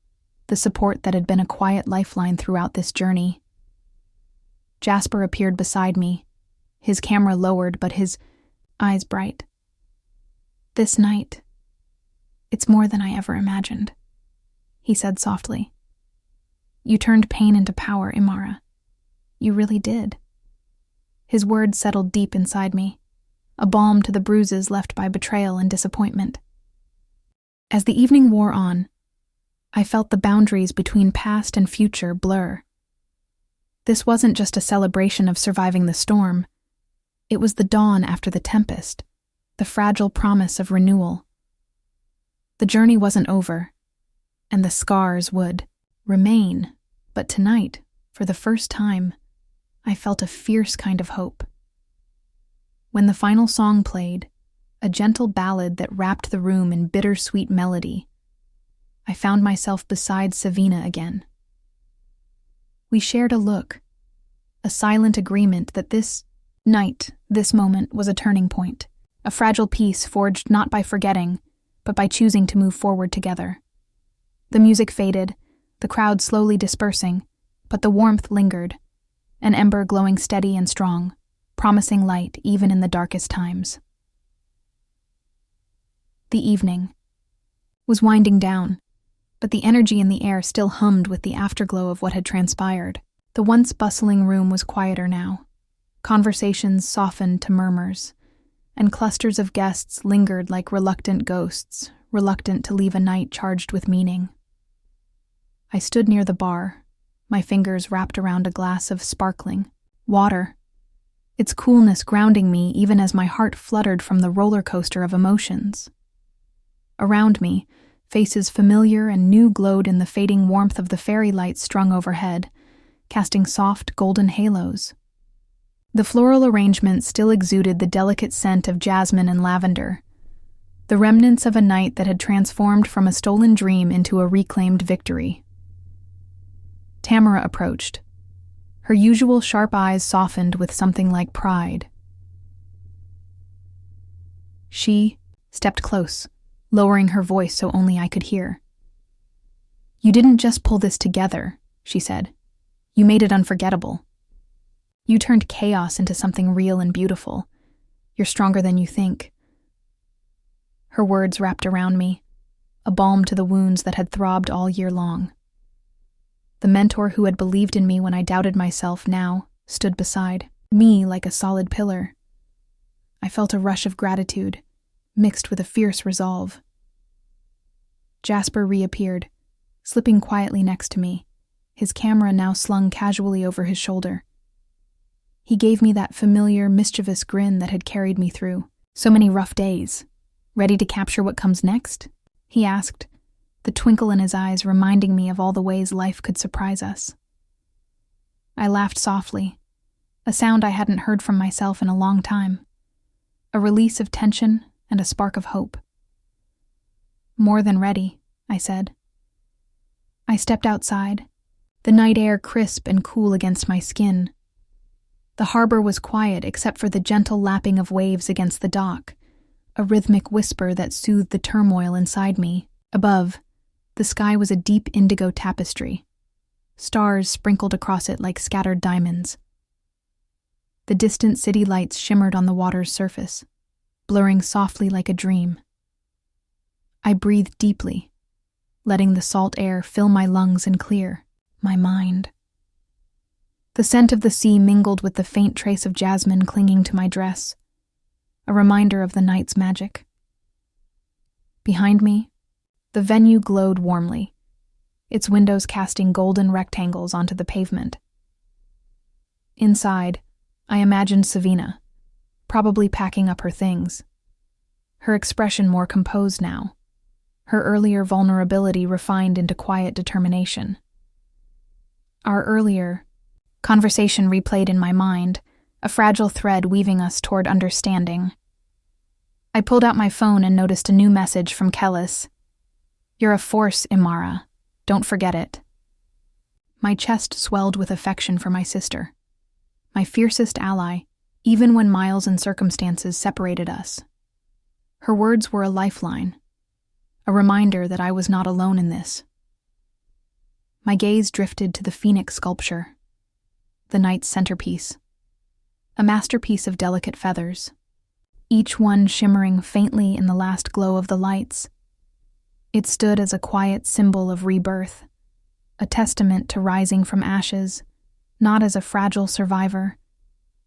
the support that had been a quiet lifeline throughout this journey. Jasper appeared beside me, his camera lowered but his eyes bright. "This night, it's more than I ever imagined," he said softly. "You turned pain into power, Imara. You really did." His words settled deep inside me, a balm to the bruises left by betrayal and disappointment. As the evening wore on, I felt the boundaries between past and future blur. This wasn't just a celebration of surviving the storm. It was the dawn after the tempest, the fragile promise of renewal. The journey wasn't over, and the scars would remain, but tonight, for the first time, I felt a fierce kind of hope. When the final song played, a gentle ballad that wrapped the room in bittersweet melody, I found myself beside Savina again. We shared a look, a silent agreement that this night, this moment, was a turning point, a fragile peace forged not by forgetting, but by choosing to move forward together. The music faded, the crowd slowly dispersing, but the warmth lingered, an ember glowing steady and strong, promising light even in the darkest times. The evening was winding down, but the energy in the air still hummed with the afterglow of what had transpired. The once bustling room was quieter now. Conversations softened to murmurs, and clusters of guests lingered like reluctant ghosts, reluctant to leave a night charged with meaning. I stood near the bar, my fingers wrapped around a glass of sparkling water, its coolness grounding me even as my heart fluttered from the roller coaster of emotions. Around me, faces familiar and new glowed in the fading warmth of the fairy lights strung overhead, casting soft golden halos. The floral arrangement still exuded the delicate scent of jasmine and lavender, the remnants of a night that had transformed from a stolen dream into a reclaimed victory. Tamara approached. Her usual sharp eyes softened with something like pride. She stepped close, lowering her voice so only I could hear. "You didn't just pull this together," she said. "You made it unforgettable. You turned chaos into something real and beautiful. You're stronger than you think." Her words wrapped around me, a balm to the wounds that had throbbed all year long. The mentor who had believed in me when I doubted myself now stood beside me like a solid pillar. I felt a rush of gratitude, mixed with a fierce resolve. Jasper reappeared, slipping quietly next to me, his camera now slung casually over his shoulder. He gave me that familiar, mischievous grin that had carried me through so many rough days. "Ready to capture what comes next?" he asked, the twinkle in his eyes reminding me of all the ways life could surprise us. I laughed softly, a sound I hadn't heard from myself in a long time, a release of tension and a spark of hope. "More than ready," I said. I stepped outside, the night air crisp and cool against my skin. The harbor was quiet except for the gentle lapping of waves against the dock, a rhythmic whisper that soothed the turmoil inside me. Above, the sky was a deep indigo tapestry, stars sprinkled across it like scattered diamonds. The distant city lights shimmered on the water's surface, blurring softly like a dream. I breathed deeply, letting the salt air fill my lungs and clear my mind. The scent of the sea mingled with the faint trace of jasmine clinging to my dress, a reminder of the night's magic. Behind me, the venue glowed warmly, its windows casting golden rectangles onto the pavement. Inside, I imagined Savina, probably packing up her things, her expression more composed now, her earlier vulnerability refined into quiet determination. Our earlier conversation replayed in my mind, a fragile thread weaving us toward understanding. I pulled out my phone and noticed a new message from Kellis. "You're a force, Imara. Don't forget it." My chest swelled with affection for my sister, my fiercest ally, even when miles and circumstances separated us. Her words were a lifeline, a reminder that I was not alone in this. My gaze drifted to the phoenix sculpture, the night's centerpiece, a masterpiece of delicate feathers, each one shimmering faintly in the last glow of the lights. It stood as a quiet symbol of rebirth, a testament to rising from ashes, not as a fragile survivor,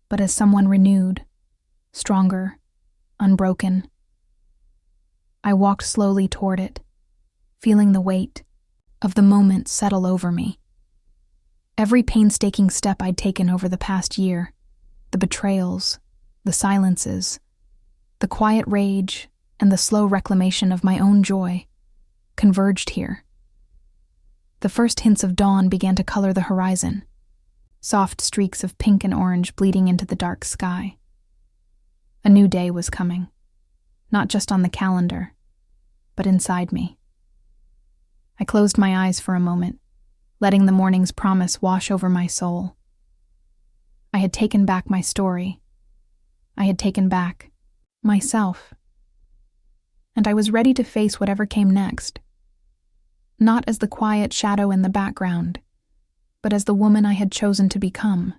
but as someone renewed, stronger, unbroken. I walked slowly toward it, feeling the weight of the moment settle over me. Every painstaking step I'd taken over the past year, the betrayals, the silences, the quiet rage, and the slow reclamation of my own joy, converged here. The first hints of dawn began to color the horizon, soft streaks of pink and orange bleeding into the dark sky. A new day was coming, not just on the calendar, but inside me. I closed my eyes for a moment, letting the morning's promise wash over my soul. I had taken back my story. I had taken back myself. And I was ready to face whatever came next. Not as the quiet shadow in the background, but as the woman I had chosen to become.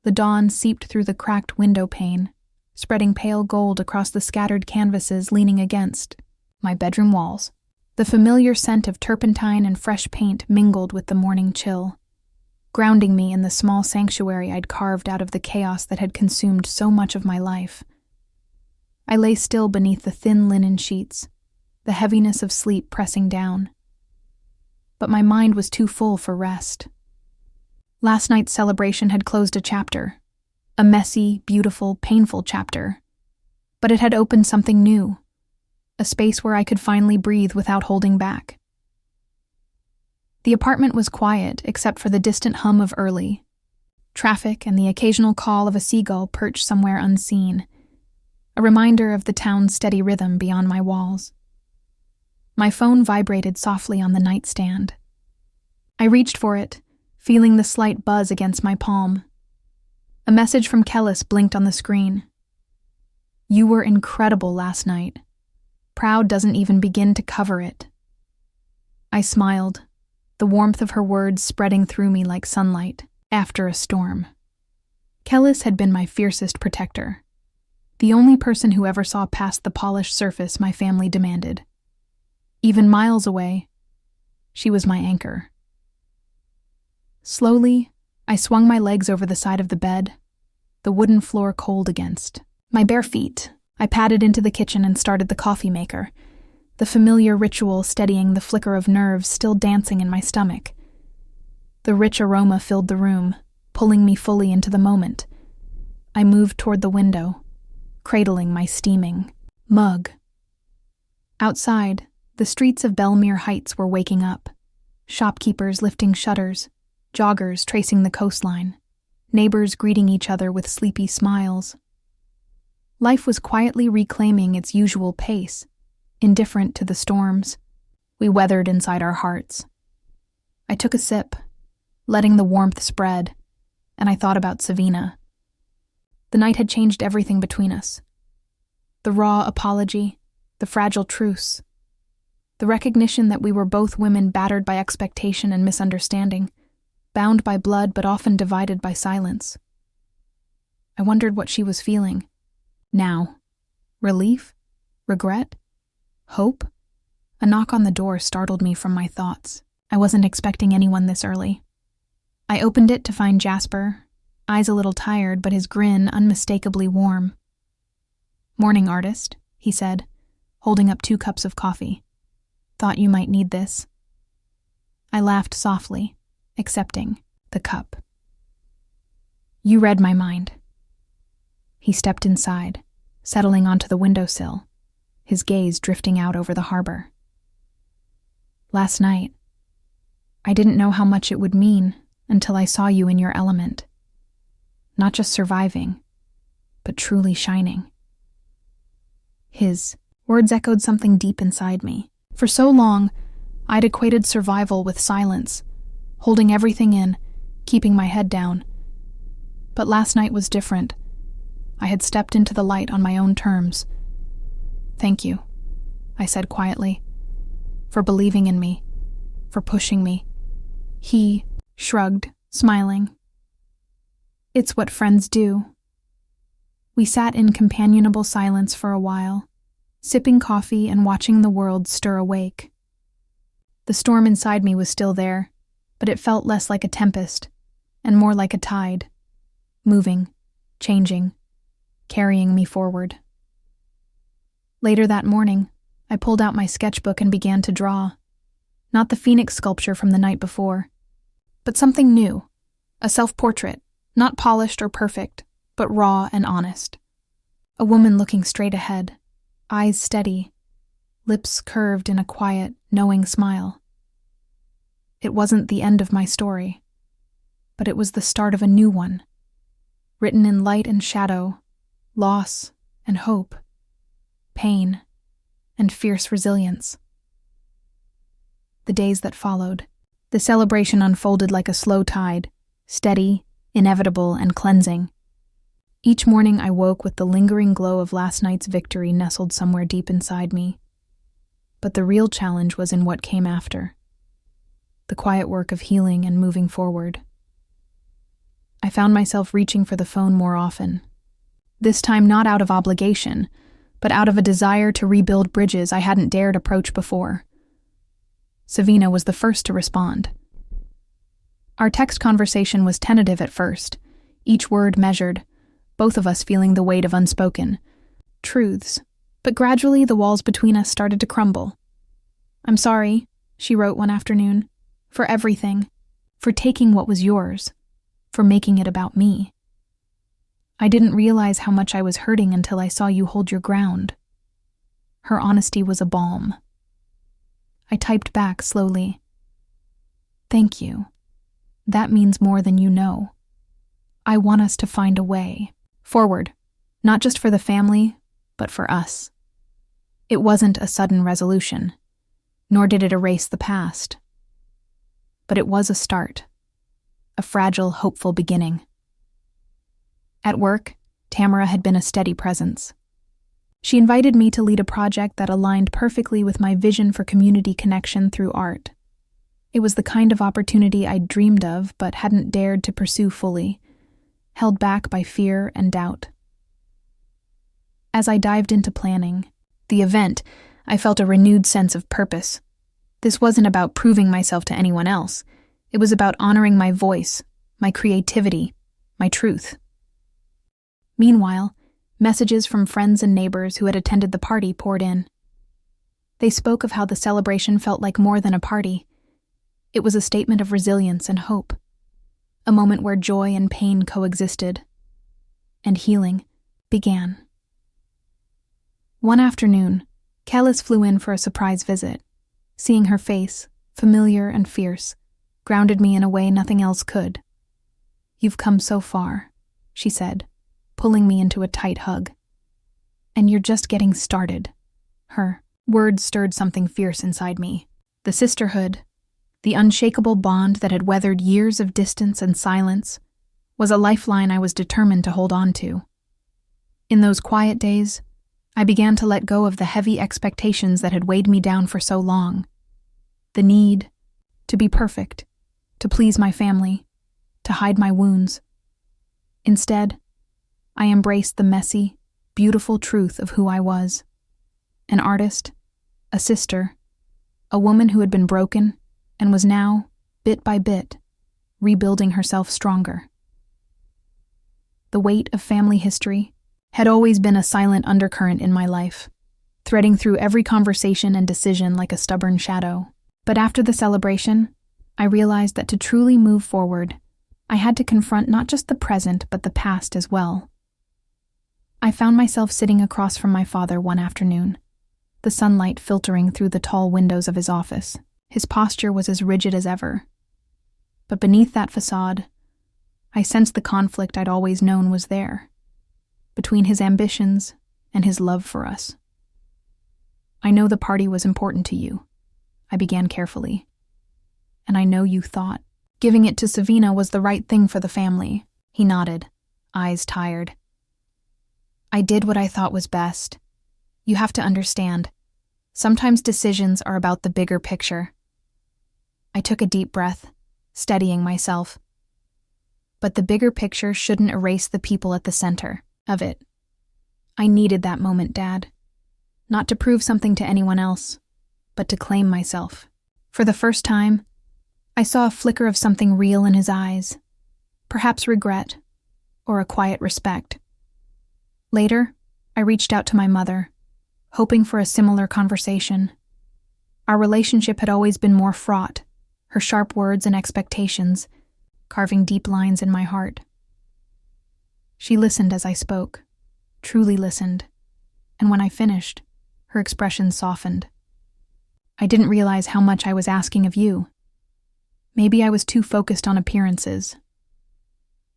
The dawn seeped through the cracked window pane, spreading pale gold across the scattered canvases leaning against my bedroom walls. The familiar scent of turpentine and fresh paint mingled with the morning chill, grounding me in the small sanctuary I'd carved out of the chaos that had consumed so much of my life. I lay still beneath the thin linen sheets, the heaviness of sleep pressing down. But my mind was too full for rest. Last night's celebration had closed a chapter, a messy, beautiful, painful chapter. But it had opened something new, a space where I could finally breathe without holding back. The apartment was quiet except for the distant hum of early, traffic and the occasional call of a seagull perched somewhere unseen, a reminder of the town's steady rhythm beyond my walls. My phone vibrated softly on the nightstand. I reached for it, feeling the slight buzz against my palm. A message from Kellis blinked on the screen. "You were incredible last night. Proud doesn't even begin to cover it." I smiled, the warmth of her words spreading through me like sunlight after a storm. Kellis had been my fiercest protector, the only person who ever saw past the polished surface my family demanded. Even miles away, she was my anchor. Slowly, I swung my legs over the side of the bed, the wooden floor cold against my bare feet. I padded into the kitchen and started the coffee maker, the familiar ritual steadying the flicker of nerves still dancing in my stomach. The rich aroma filled the room, pulling me fully into the moment. I moved toward the window, cradling my steaming mug. Outside, the streets of Belmere Heights were waking up, shopkeepers lifting shutters, joggers tracing the coastline, neighbors greeting each other with sleepy smiles. Life was quietly reclaiming its usual pace, indifferent to the storms we weathered inside our hearts. I took a sip, letting the warmth spread, and I thought about Savina. The night had changed everything between us. The raw apology, the fragile truce, the recognition that we were both women battered by expectation and misunderstanding, bound by blood but often divided by silence. I wondered what she was feeling. Now. Relief? Regret? Hope? A knock on the door startled me from my thoughts. I wasn't expecting anyone this early. I opened it to find Jasper, eyes a little tired but his grin unmistakably warm. "Morning, artist," he said, holding up 2 cups of coffee. "Thought you might need this." I laughed softly, accepting the cup. "You read my mind." He stepped inside, settling onto the windowsill, his gaze drifting out over the harbor. "Last night, I didn't know how much it would mean until I saw you in your element. Not just surviving, but truly shining." His words echoed something deep inside me. For so long, I'd equated survival with silence, holding everything in, keeping my head down. But last night was different. I had stepped into the light on my own terms. "Thank you," I said quietly, "for believing in me, for pushing me." He shrugged, smiling. "It's what friends do." We sat in companionable silence for a while, sipping coffee and watching the world stir awake. The storm inside me was still there, but it felt less like a tempest, and more like a tide, moving, changing, carrying me forward. Later that morning, I pulled out my sketchbook and began to draw, not the phoenix sculpture from the night before, but something new, a self-portrait, not polished or perfect, but raw and honest. A woman looking straight ahead, eyes steady, lips curved in a quiet, knowing smile. It wasn't the end of my story, but it was the start of a new one, written in light and shadow, loss and hope, pain and fierce resilience. The days that followed, the celebration unfolded like a slow tide, steady, inevitable, and cleansing. Each morning I woke with the lingering glow of last night's victory nestled somewhere deep inside me. But the real challenge was in what came after. The quiet work of healing and moving forward. I found myself reaching for the phone more often. This time not out of obligation, but out of a desire to rebuild bridges I hadn't dared approach before. Savina was the first to respond. Our text conversation was tentative at first, each word measured, both of us feeling the weight of unspoken truths, but gradually the walls between us started to crumble. "I'm sorry," she wrote one afternoon, "for everything, for taking what was yours, for making it about me. I didn't realize how much I was hurting until I saw you hold your ground." Her honesty was a balm. I typed back slowly. "Thank you. That means more than you know. I want us to find a way forward, not just for the family, but for us." It wasn't a sudden resolution, nor did it erase the past. But it was a start, a fragile, hopeful beginning. At work, Tamara had been a steady presence. She invited me to lead a project that aligned perfectly with my vision for community connection through art. It was the kind of opportunity I'd dreamed of but hadn't dared to pursue fully, held back by fear and doubt. As I dived into planning the event, I felt a renewed sense of purpose. This wasn't about proving myself to anyone else. It was about honoring my voice, my creativity, my truth. Meanwhile, messages from friends and neighbors who had attended the party poured in. They spoke of how the celebration felt like more than a party. It was a statement of resilience and hope, a moment where joy and pain coexisted, and healing began. One afternoon, Kellis flew in for a surprise visit. Seeing her face, familiar and fierce, grounded me in a way nothing else could. "You've come so far," she said, pulling me into a tight hug. "And you're just getting started." Her words stirred something fierce inside me. The sisterhood, the unshakable bond that had weathered years of distance and silence, was a lifeline I was determined to hold on to. In those quiet days, I began to let go of the heavy expectations that had weighed me down for so long. The need to be perfect, to please my family, to hide my wounds. Instead, I embraced the messy, beautiful truth of who I was. An artist, a sister, a woman who had been broken and was now, bit by bit, rebuilding herself stronger. The weight of family history had always been a silent undercurrent in my life, threading through every conversation and decision like a stubborn shadow. But after the celebration, I realized that to truly move forward, I had to confront not just the present but the past as well. I found myself sitting across from my father one afternoon, the sunlight filtering through the tall windows of his office. His posture was as rigid as ever. But beneath that facade, I sensed the conflict I'd always known was there, between his ambitions and his love for us. "I know the party was important to you," I began carefully. "And I know you thought giving it to Savina was the right thing for the family." He nodded, eyes tired. "I did what I thought was best. You have to understand, sometimes decisions are about the bigger picture." I took a deep breath, steadying myself. But the bigger picture shouldn't erase the people at the center of it. I needed that moment, Dad. Not to prove something to anyone else, but to claim myself. For the first time, I saw a flicker of something real in his eyes. perhaps regret, or a quiet respect. Later, I reached out to my mother, hoping for a similar conversation. Our relationship had always been more fraught, her sharp words and expectations carving deep lines in my heart. She listened as I spoke, truly listened, and when I finished, her expression softened. I didn't realize how much I was asking of you. Maybe I was too focused on appearances.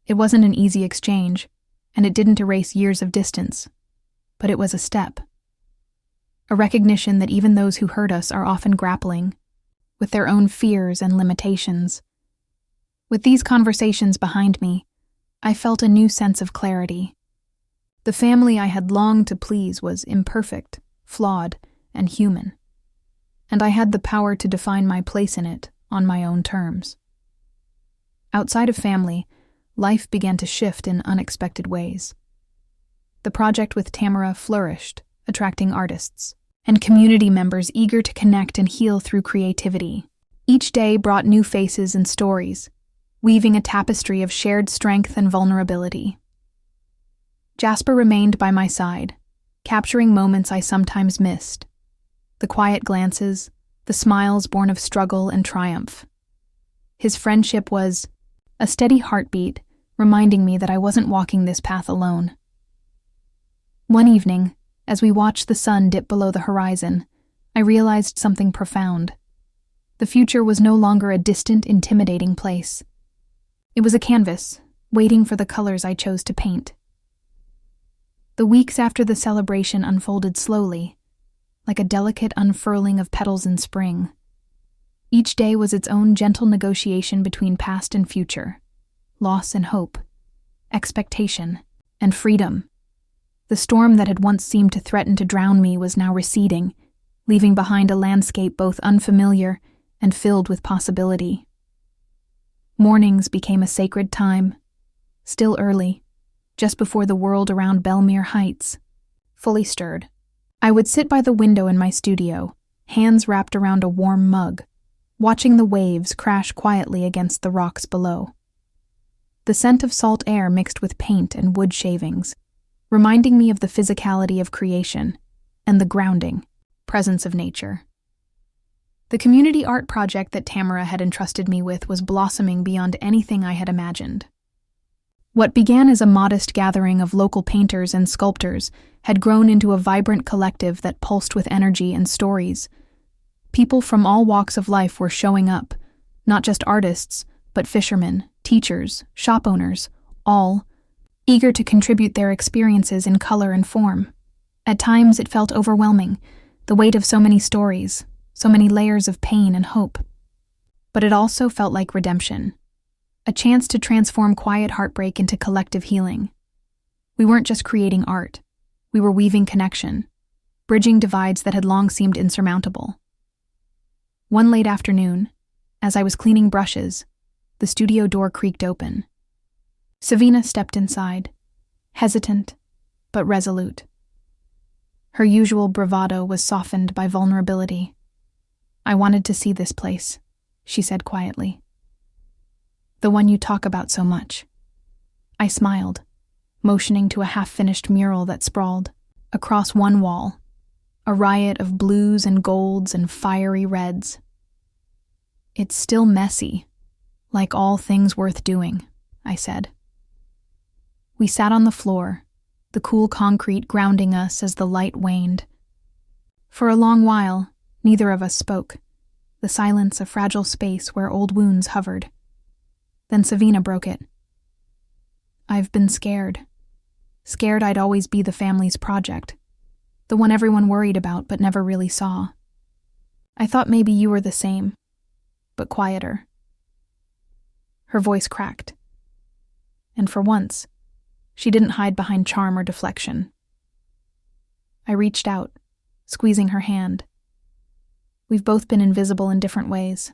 It wasn't an easy exchange, and it didn't erase years of distance, but it was a step. A recognition that even those who hurt us are often grappling with their own fears and limitations. With these conversations behind me, I felt a new sense of clarity. The family I had longed to please was imperfect, flawed, and human, and I had the power to define my place in it on my own terms. Outside of family, life began to shift in unexpected ways. The project with Tamara flourished, attracting artists and community members eager to connect and heal through creativity. Each day brought new faces and stories, weaving a tapestry of shared strength and vulnerability. Jasper remained by my side, capturing moments I sometimes missed. The quiet glances, the smiles born of struggle and triumph. His friendship was a steady heartbeat, reminding me that I wasn't walking this path alone. One evening, as we watched the sun dip below the horizon, I realized something profound. The future was no longer a distant, intimidating place. It was a canvas, waiting for the colors I chose to paint. The weeks after the celebration unfolded slowly, like a delicate unfurling of petals in spring. Each day was its own gentle negotiation between past and future, loss and hope, expectation and freedom. The storm that had once seemed to threaten to drown me was now receding, leaving behind a landscape both unfamiliar and filled with possibility. Mornings became a sacred time, still early, just before the world around Belmere Heights fully stirred. I would sit by the window in my studio, hands wrapped around a warm mug, watching the waves crash quietly against the rocks below. The scent of salt air mixed with paint and wood shavings, reminding me of the physicality of creation and the grounding presence of nature. The community art project that Tamara had entrusted me with was blossoming beyond anything I had imagined. What began as a modest gathering of local painters and sculptors had grown into a vibrant collective that pulsed with energy and stories. People from all walks of life were showing up, not just artists, but fishermen, teachers, shop owners, all eager to contribute their experiences in color and form. At times it felt overwhelming, the weight of so many stories, so many layers of pain and hope. But it also felt like redemption, a chance to transform quiet heartbreak into collective healing. We weren't just creating art, we were weaving connection, bridging divides that had long seemed insurmountable. One late afternoon, as I was cleaning brushes, the studio door creaked open. Savina stepped inside, hesitant but resolute. Her usual bravado was softened by vulnerability. "I wanted to see this place," she said quietly. "The one you talk about so much." I smiled, motioning to a half-finished mural that sprawled across one wall, a riot of blues and golds and fiery reds. "It's still messy, like all things worth doing," I said. We sat on the floor, the cool concrete grounding us as the light waned. For a long while, neither of us spoke, the silence a fragile space where old wounds hovered. Then Savina broke it. "I've been scared. Scared I'd always be the family's project, the one everyone worried about but never really saw. I thought maybe you were the same, but quieter." Her voice cracked. And for once, she didn't hide behind charm or deflection. I reached out, squeezing her hand. "We've both been invisible in different ways,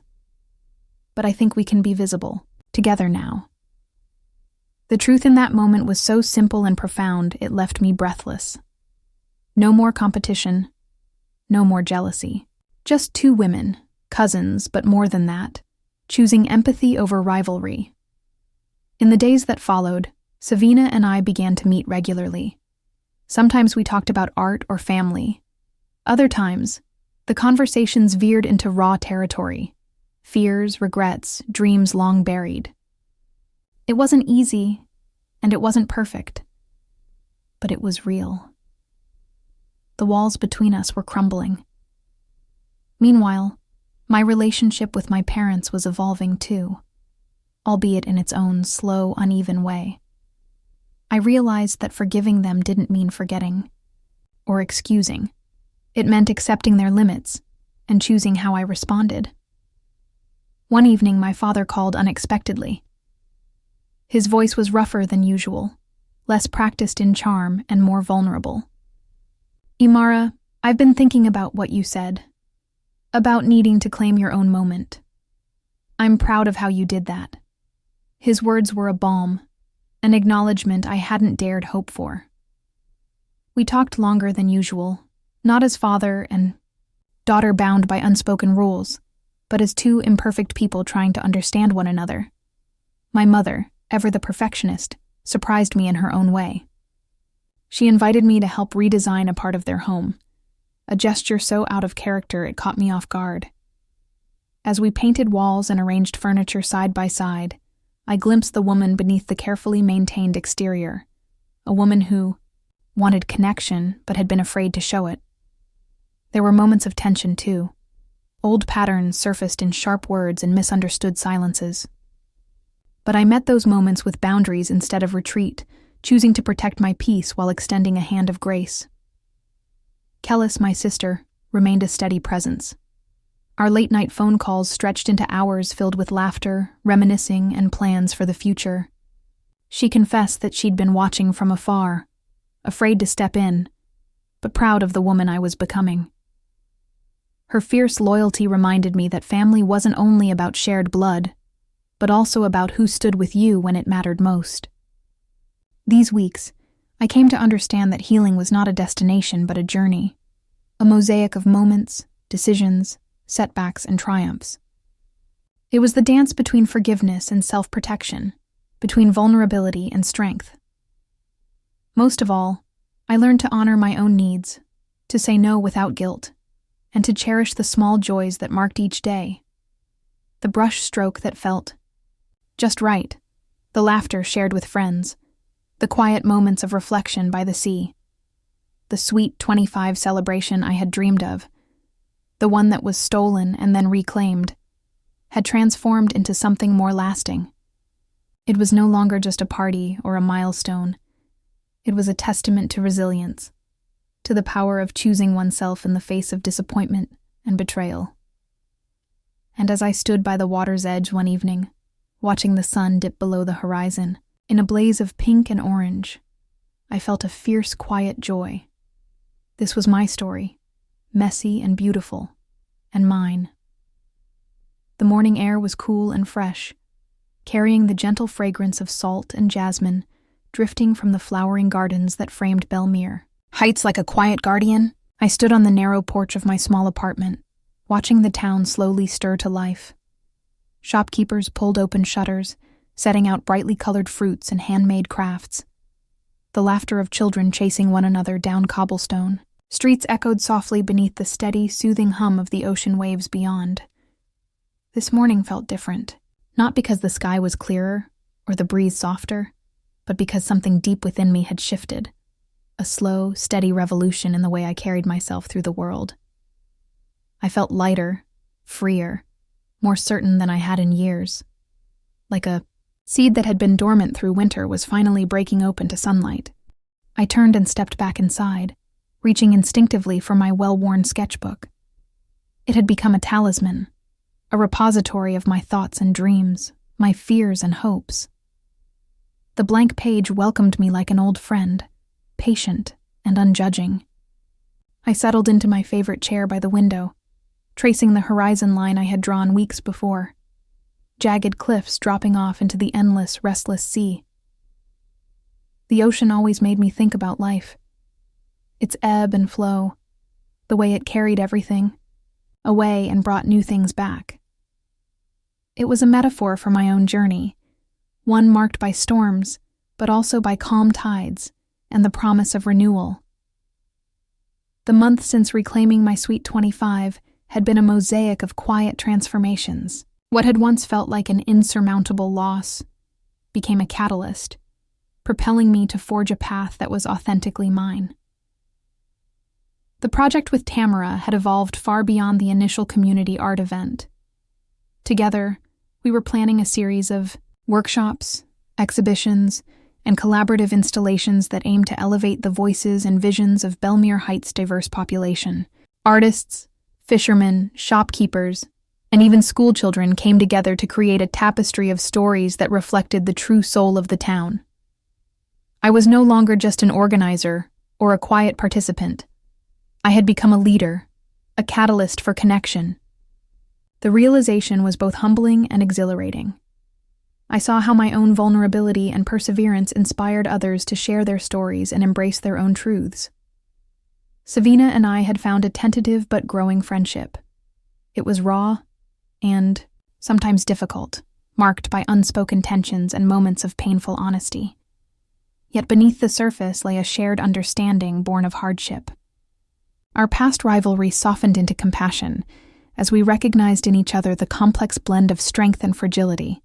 but I think we can be visible together now." The truth in that moment was so simple and profound it left me breathless. No more competition, no more jealousy. Just two women, cousins, but more than that, choosing empathy over rivalry. In the days that followed, Savina and I began to meet regularly. Sometimes we talked about art or family. Other times, the conversations veered into raw territory, fears, regrets, dreams long buried. It wasn't easy, and it wasn't perfect, but it was real. The walls between us were crumbling. Meanwhile, my relationship with my parents was evolving too, albeit in its own slow, uneven way. I realized that forgiving them didn't mean forgetting or excusing. It meant accepting their limits and choosing how I responded. One evening, my father called unexpectedly. His voice was rougher than usual, less practiced in charm and more vulnerable. "Imara, I've been thinking about what you said, about needing to claim your own moment. I'm proud of how you did that." His words were a balm, an acknowledgement I hadn't dared hope for. We talked longer than usual, not as father and daughter bound by unspoken rules, but as two imperfect people trying to understand one another. My mother, ever the perfectionist, surprised me in her own way. She invited me to help redesign a part of their home, a gesture so out of character it caught me off guard. As we painted walls and arranged furniture side by side, I glimpsed the woman beneath the carefully maintained exterior, a woman who wanted connection but had been afraid to show it. There were moments of tension, too. Old patterns surfaced in sharp words and misunderstood silences. But I met those moments with boundaries instead of retreat, choosing to protect my peace while extending a hand of grace. Kellis, my sister, remained a steady presence. Our late-night phone calls stretched into hours filled with laughter, reminiscing, and plans for the future. She confessed that she'd been watching from afar, afraid to step in, but proud of the woman I was becoming. Her fierce loyalty reminded me that family wasn't only about shared blood, but also about who stood with you when it mattered most. These weeks, I came to understand that healing was not a destination but a journey, a mosaic of moments, decisions, setbacks, and triumphs. It was the dance between forgiveness and self-protection, between vulnerability and strength. Most of all, I learned to honor my own needs, to say no without guilt, and to cherish the small joys that marked each day. The brush stroke that felt just right, the laughter shared with friends, the quiet moments of reflection by the sea, the sweet 25 celebration I had dreamed of, the one that was stolen and then reclaimed, had transformed into something more lasting. It was no longer just a party or a milestone. It was a testament to resilience, to the power of choosing oneself in the face of disappointment and betrayal. And as I stood by the water's edge one evening, watching the sun dip below the horizon, in a blaze of pink and orange, I felt a fierce, quiet joy. This was my story, messy and beautiful, and mine. The morning air was cool and fresh, carrying the gentle fragrance of salt and jasmine drifting from the flowering gardens that framed Belmere. Heights like a quiet guardian, I stood on the narrow porch of my small apartment, watching the town slowly stir to life. Shopkeepers pulled open shutters, setting out brightly colored fruits and handmade crafts. The laughter of children chasing one another down cobblestone. Streets echoed softly beneath the steady, soothing hum of the ocean waves beyond. This morning felt different, not because the sky was clearer or the breeze softer, but because something deep within me had shifted, a slow, steady revolution in the way I carried myself through the world. I felt lighter, freer, more certain than I had in years. Like a seed that had been dormant through winter was finally breaking open to sunlight. I turned and stepped back inside, reaching instinctively for my well-worn sketchbook. It had become a talisman, a repository of my thoughts and dreams, my fears and hopes. The blank page welcomed me like an old friend, patient and unjudging. I settled into my favorite chair by the window, tracing the horizon line I had drawn weeks before, jagged cliffs dropping off into the endless, restless sea. The ocean always made me think about life, its ebb and flow, the way it carried everything away and brought new things back. It was a metaphor for my own journey, one marked by storms, but also by calm tides and the promise of renewal. The month since reclaiming my sweet 25 had been a mosaic of quiet transformations. What had once felt like an insurmountable loss became a catalyst, propelling me to forge a path that was authentically mine. The project with Tamara had evolved far beyond the initial community art event. Together, we were planning a series of workshops, exhibitions, and collaborative installations that aimed to elevate the voices and visions of Belmere Heights' diverse population. Artists, fishermen, shopkeepers, and even schoolchildren came together to create a tapestry of stories that reflected the true soul of the town. I was no longer just an organizer or a quiet participant. I had become a leader, a catalyst for connection. The realization was both humbling and exhilarating. I saw how my own vulnerability and perseverance inspired others to share their stories and embrace their own truths. Savina and I had found a tentative but growing friendship. It was raw and sometimes difficult, marked by unspoken tensions and moments of painful honesty. Yet beneath the surface lay a shared understanding born of hardship. Our past rivalry softened into compassion as we recognized in each other the complex blend of strength and fragility.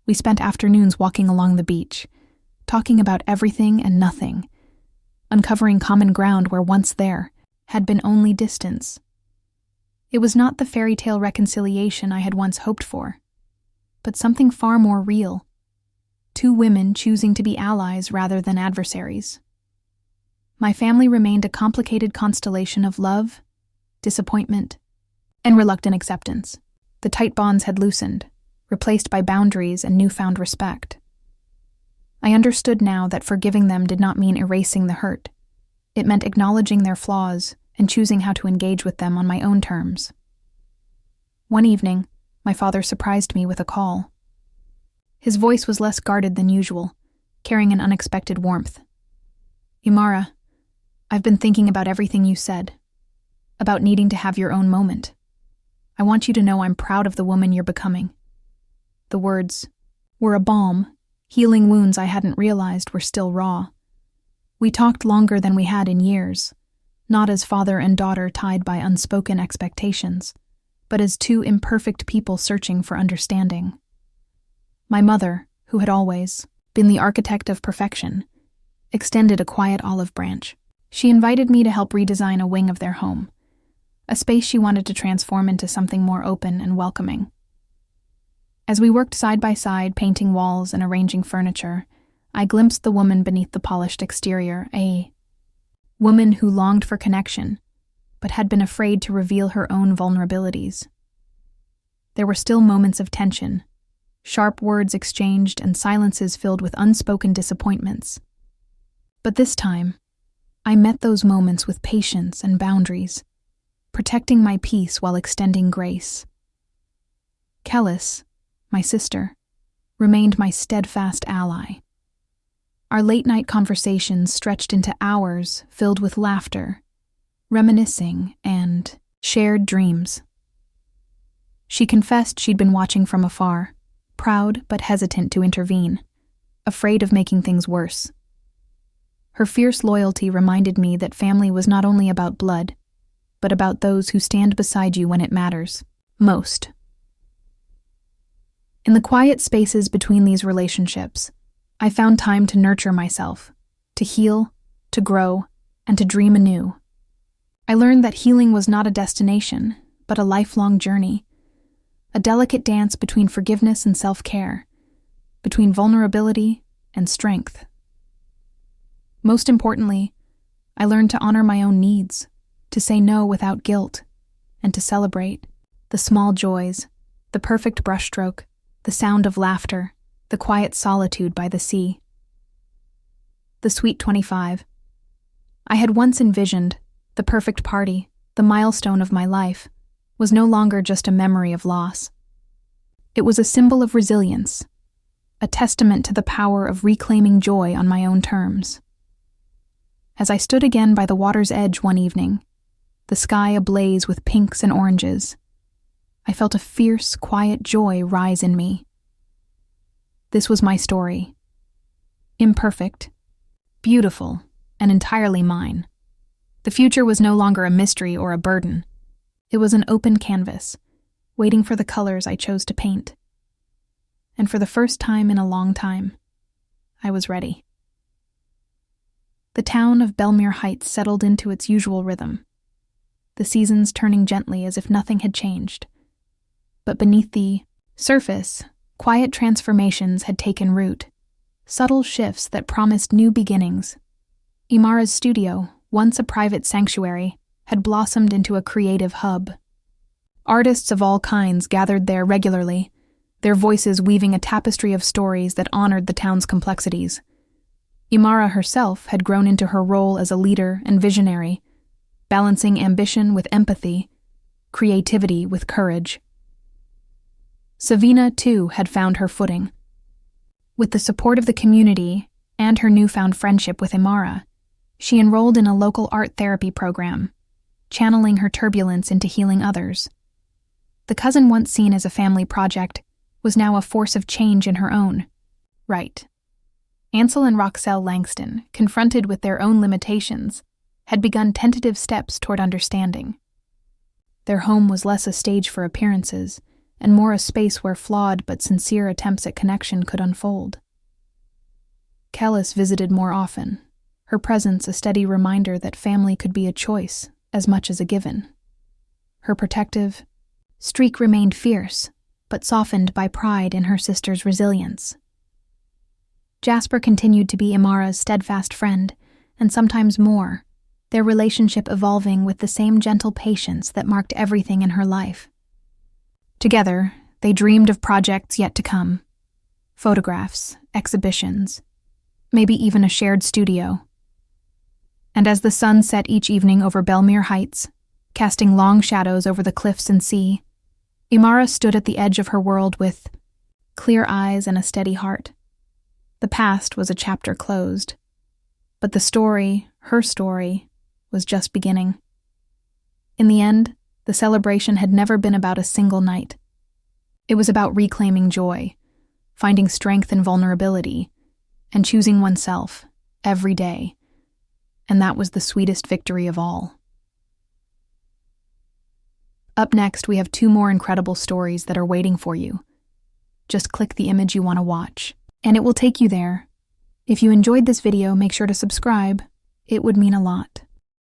We spent afternoons walking along the beach, talking about everything and nothing, uncovering common ground where once there had been only distance. It was not the fairy tale reconciliation I had once hoped for, but something far more real. Two women choosing to be allies rather than adversaries. My family remained a complicated constellation of love, disappointment, and reluctant acceptance. The tight bonds had loosened, replaced by boundaries and newfound respect. I understood now that forgiving them did not mean erasing the hurt. It meant acknowledging their flaws and choosing how to engage with them on my own terms. One evening, my father surprised me with a call. His voice was less guarded than usual, carrying an unexpected warmth. "Imara, I've been thinking about everything you said, about needing to have your own moment. I want you to know I'm proud of the woman you're becoming." The words were a balm, healing wounds I hadn't realized were still raw. We talked longer than we had in years, not as father and daughter tied by unspoken expectations, but as two imperfect people searching for understanding. My mother, who had always been the architect of perfection, extended a quiet olive branch. She invited me to help redesign a wing of their home, a space she wanted to transform into something more open and welcoming. As we worked side by side, painting walls and arranging furniture, I glimpsed the woman beneath the polished exterior, a woman who longed for connection, but had been afraid to reveal her own vulnerabilities. There were still moments of tension, sharp words exchanged and silences filled with unspoken disappointments. But this time, I met those moments with patience and boundaries, protecting my peace while extending grace. Kellis, my sister, remained my steadfast ally. Our late-night conversations stretched into hours filled with laughter, reminiscing, and shared dreams. She confessed she'd been watching from afar, proud but hesitant to intervene, afraid of making things worse. Her fierce loyalty reminded me that family was not only about blood, but about those who stand beside you when it matters most. In the quiet spaces between these relationships, I found time to nurture myself, to heal, to grow, and to dream anew. I learned that healing was not a destination, but a lifelong journey, a delicate dance between forgiveness and self-care, between vulnerability and strength. Most importantly, I learned to honor my own needs, to say no without guilt, and to celebrate the small joys, the perfect brushstroke, the sound of laughter, the quiet solitude by the sea. The sweet 25. I had once envisioned the perfect party, the milestone of my life, was no longer just a memory of loss. It was a symbol of resilience, a testament to the power of reclaiming joy on my own terms. As I stood again by the water's edge one evening, the sky ablaze with pinks and oranges, I felt a fierce, quiet joy rise in me. This was my story. Imperfect, beautiful, and entirely mine. The future was no longer a mystery or a burden. It was an open canvas, waiting for the colors I chose to paint. And for the first time in a long time, I was ready. The town of Belmere Heights settled into its usual rhythm, the seasons turning gently as if nothing had changed. But beneath the surface, quiet transformations had taken root, subtle shifts that promised new beginnings. Imara's studio, once a private sanctuary, had blossomed into a creative hub. Artists of all kinds gathered there regularly, their voices weaving a tapestry of stories that honored the town's complexities. Imara herself had grown into her role as a leader and visionary, balancing ambition with empathy, creativity with courage. Savina, too, had found her footing. With the support of the community and her newfound friendship with Imara, she enrolled in a local art therapy program, channeling her turbulence into healing others. The cousin once seen as a family project was now a force of change in her own right. Ansel and Roxelle Langston, confronted with their own limitations, had begun tentative steps toward understanding. Their home was less a stage for appearances, and more a space where flawed but sincere attempts at connection could unfold. Kellis visited more often, her presence a steady reminder that family could be a choice as much as a given. Her protective streak remained fierce, but softened by pride in her sister's resilience. Jasper continued to be Imara's steadfast friend, and sometimes more, their relationship evolving with the same gentle patience that marked everything in her life. Together, they dreamed of projects yet to come, photographs, exhibitions, maybe even a shared studio. And as the sun set each evening over Belmere Heights, casting long shadows over the cliffs and sea, Imara stood at the edge of her world with clear eyes and a steady heart. The past was a chapter closed, but the story, her story, was just beginning. In the end, the celebration had never been about a single night. It was about reclaiming joy, finding strength in vulnerability, and choosing oneself every day. And that was the sweetest victory of all. Up next, we have 2 more incredible stories that are waiting for you. Just click the image you want to watch, and it will take you there. If you enjoyed this video, make sure to subscribe. It would mean a lot.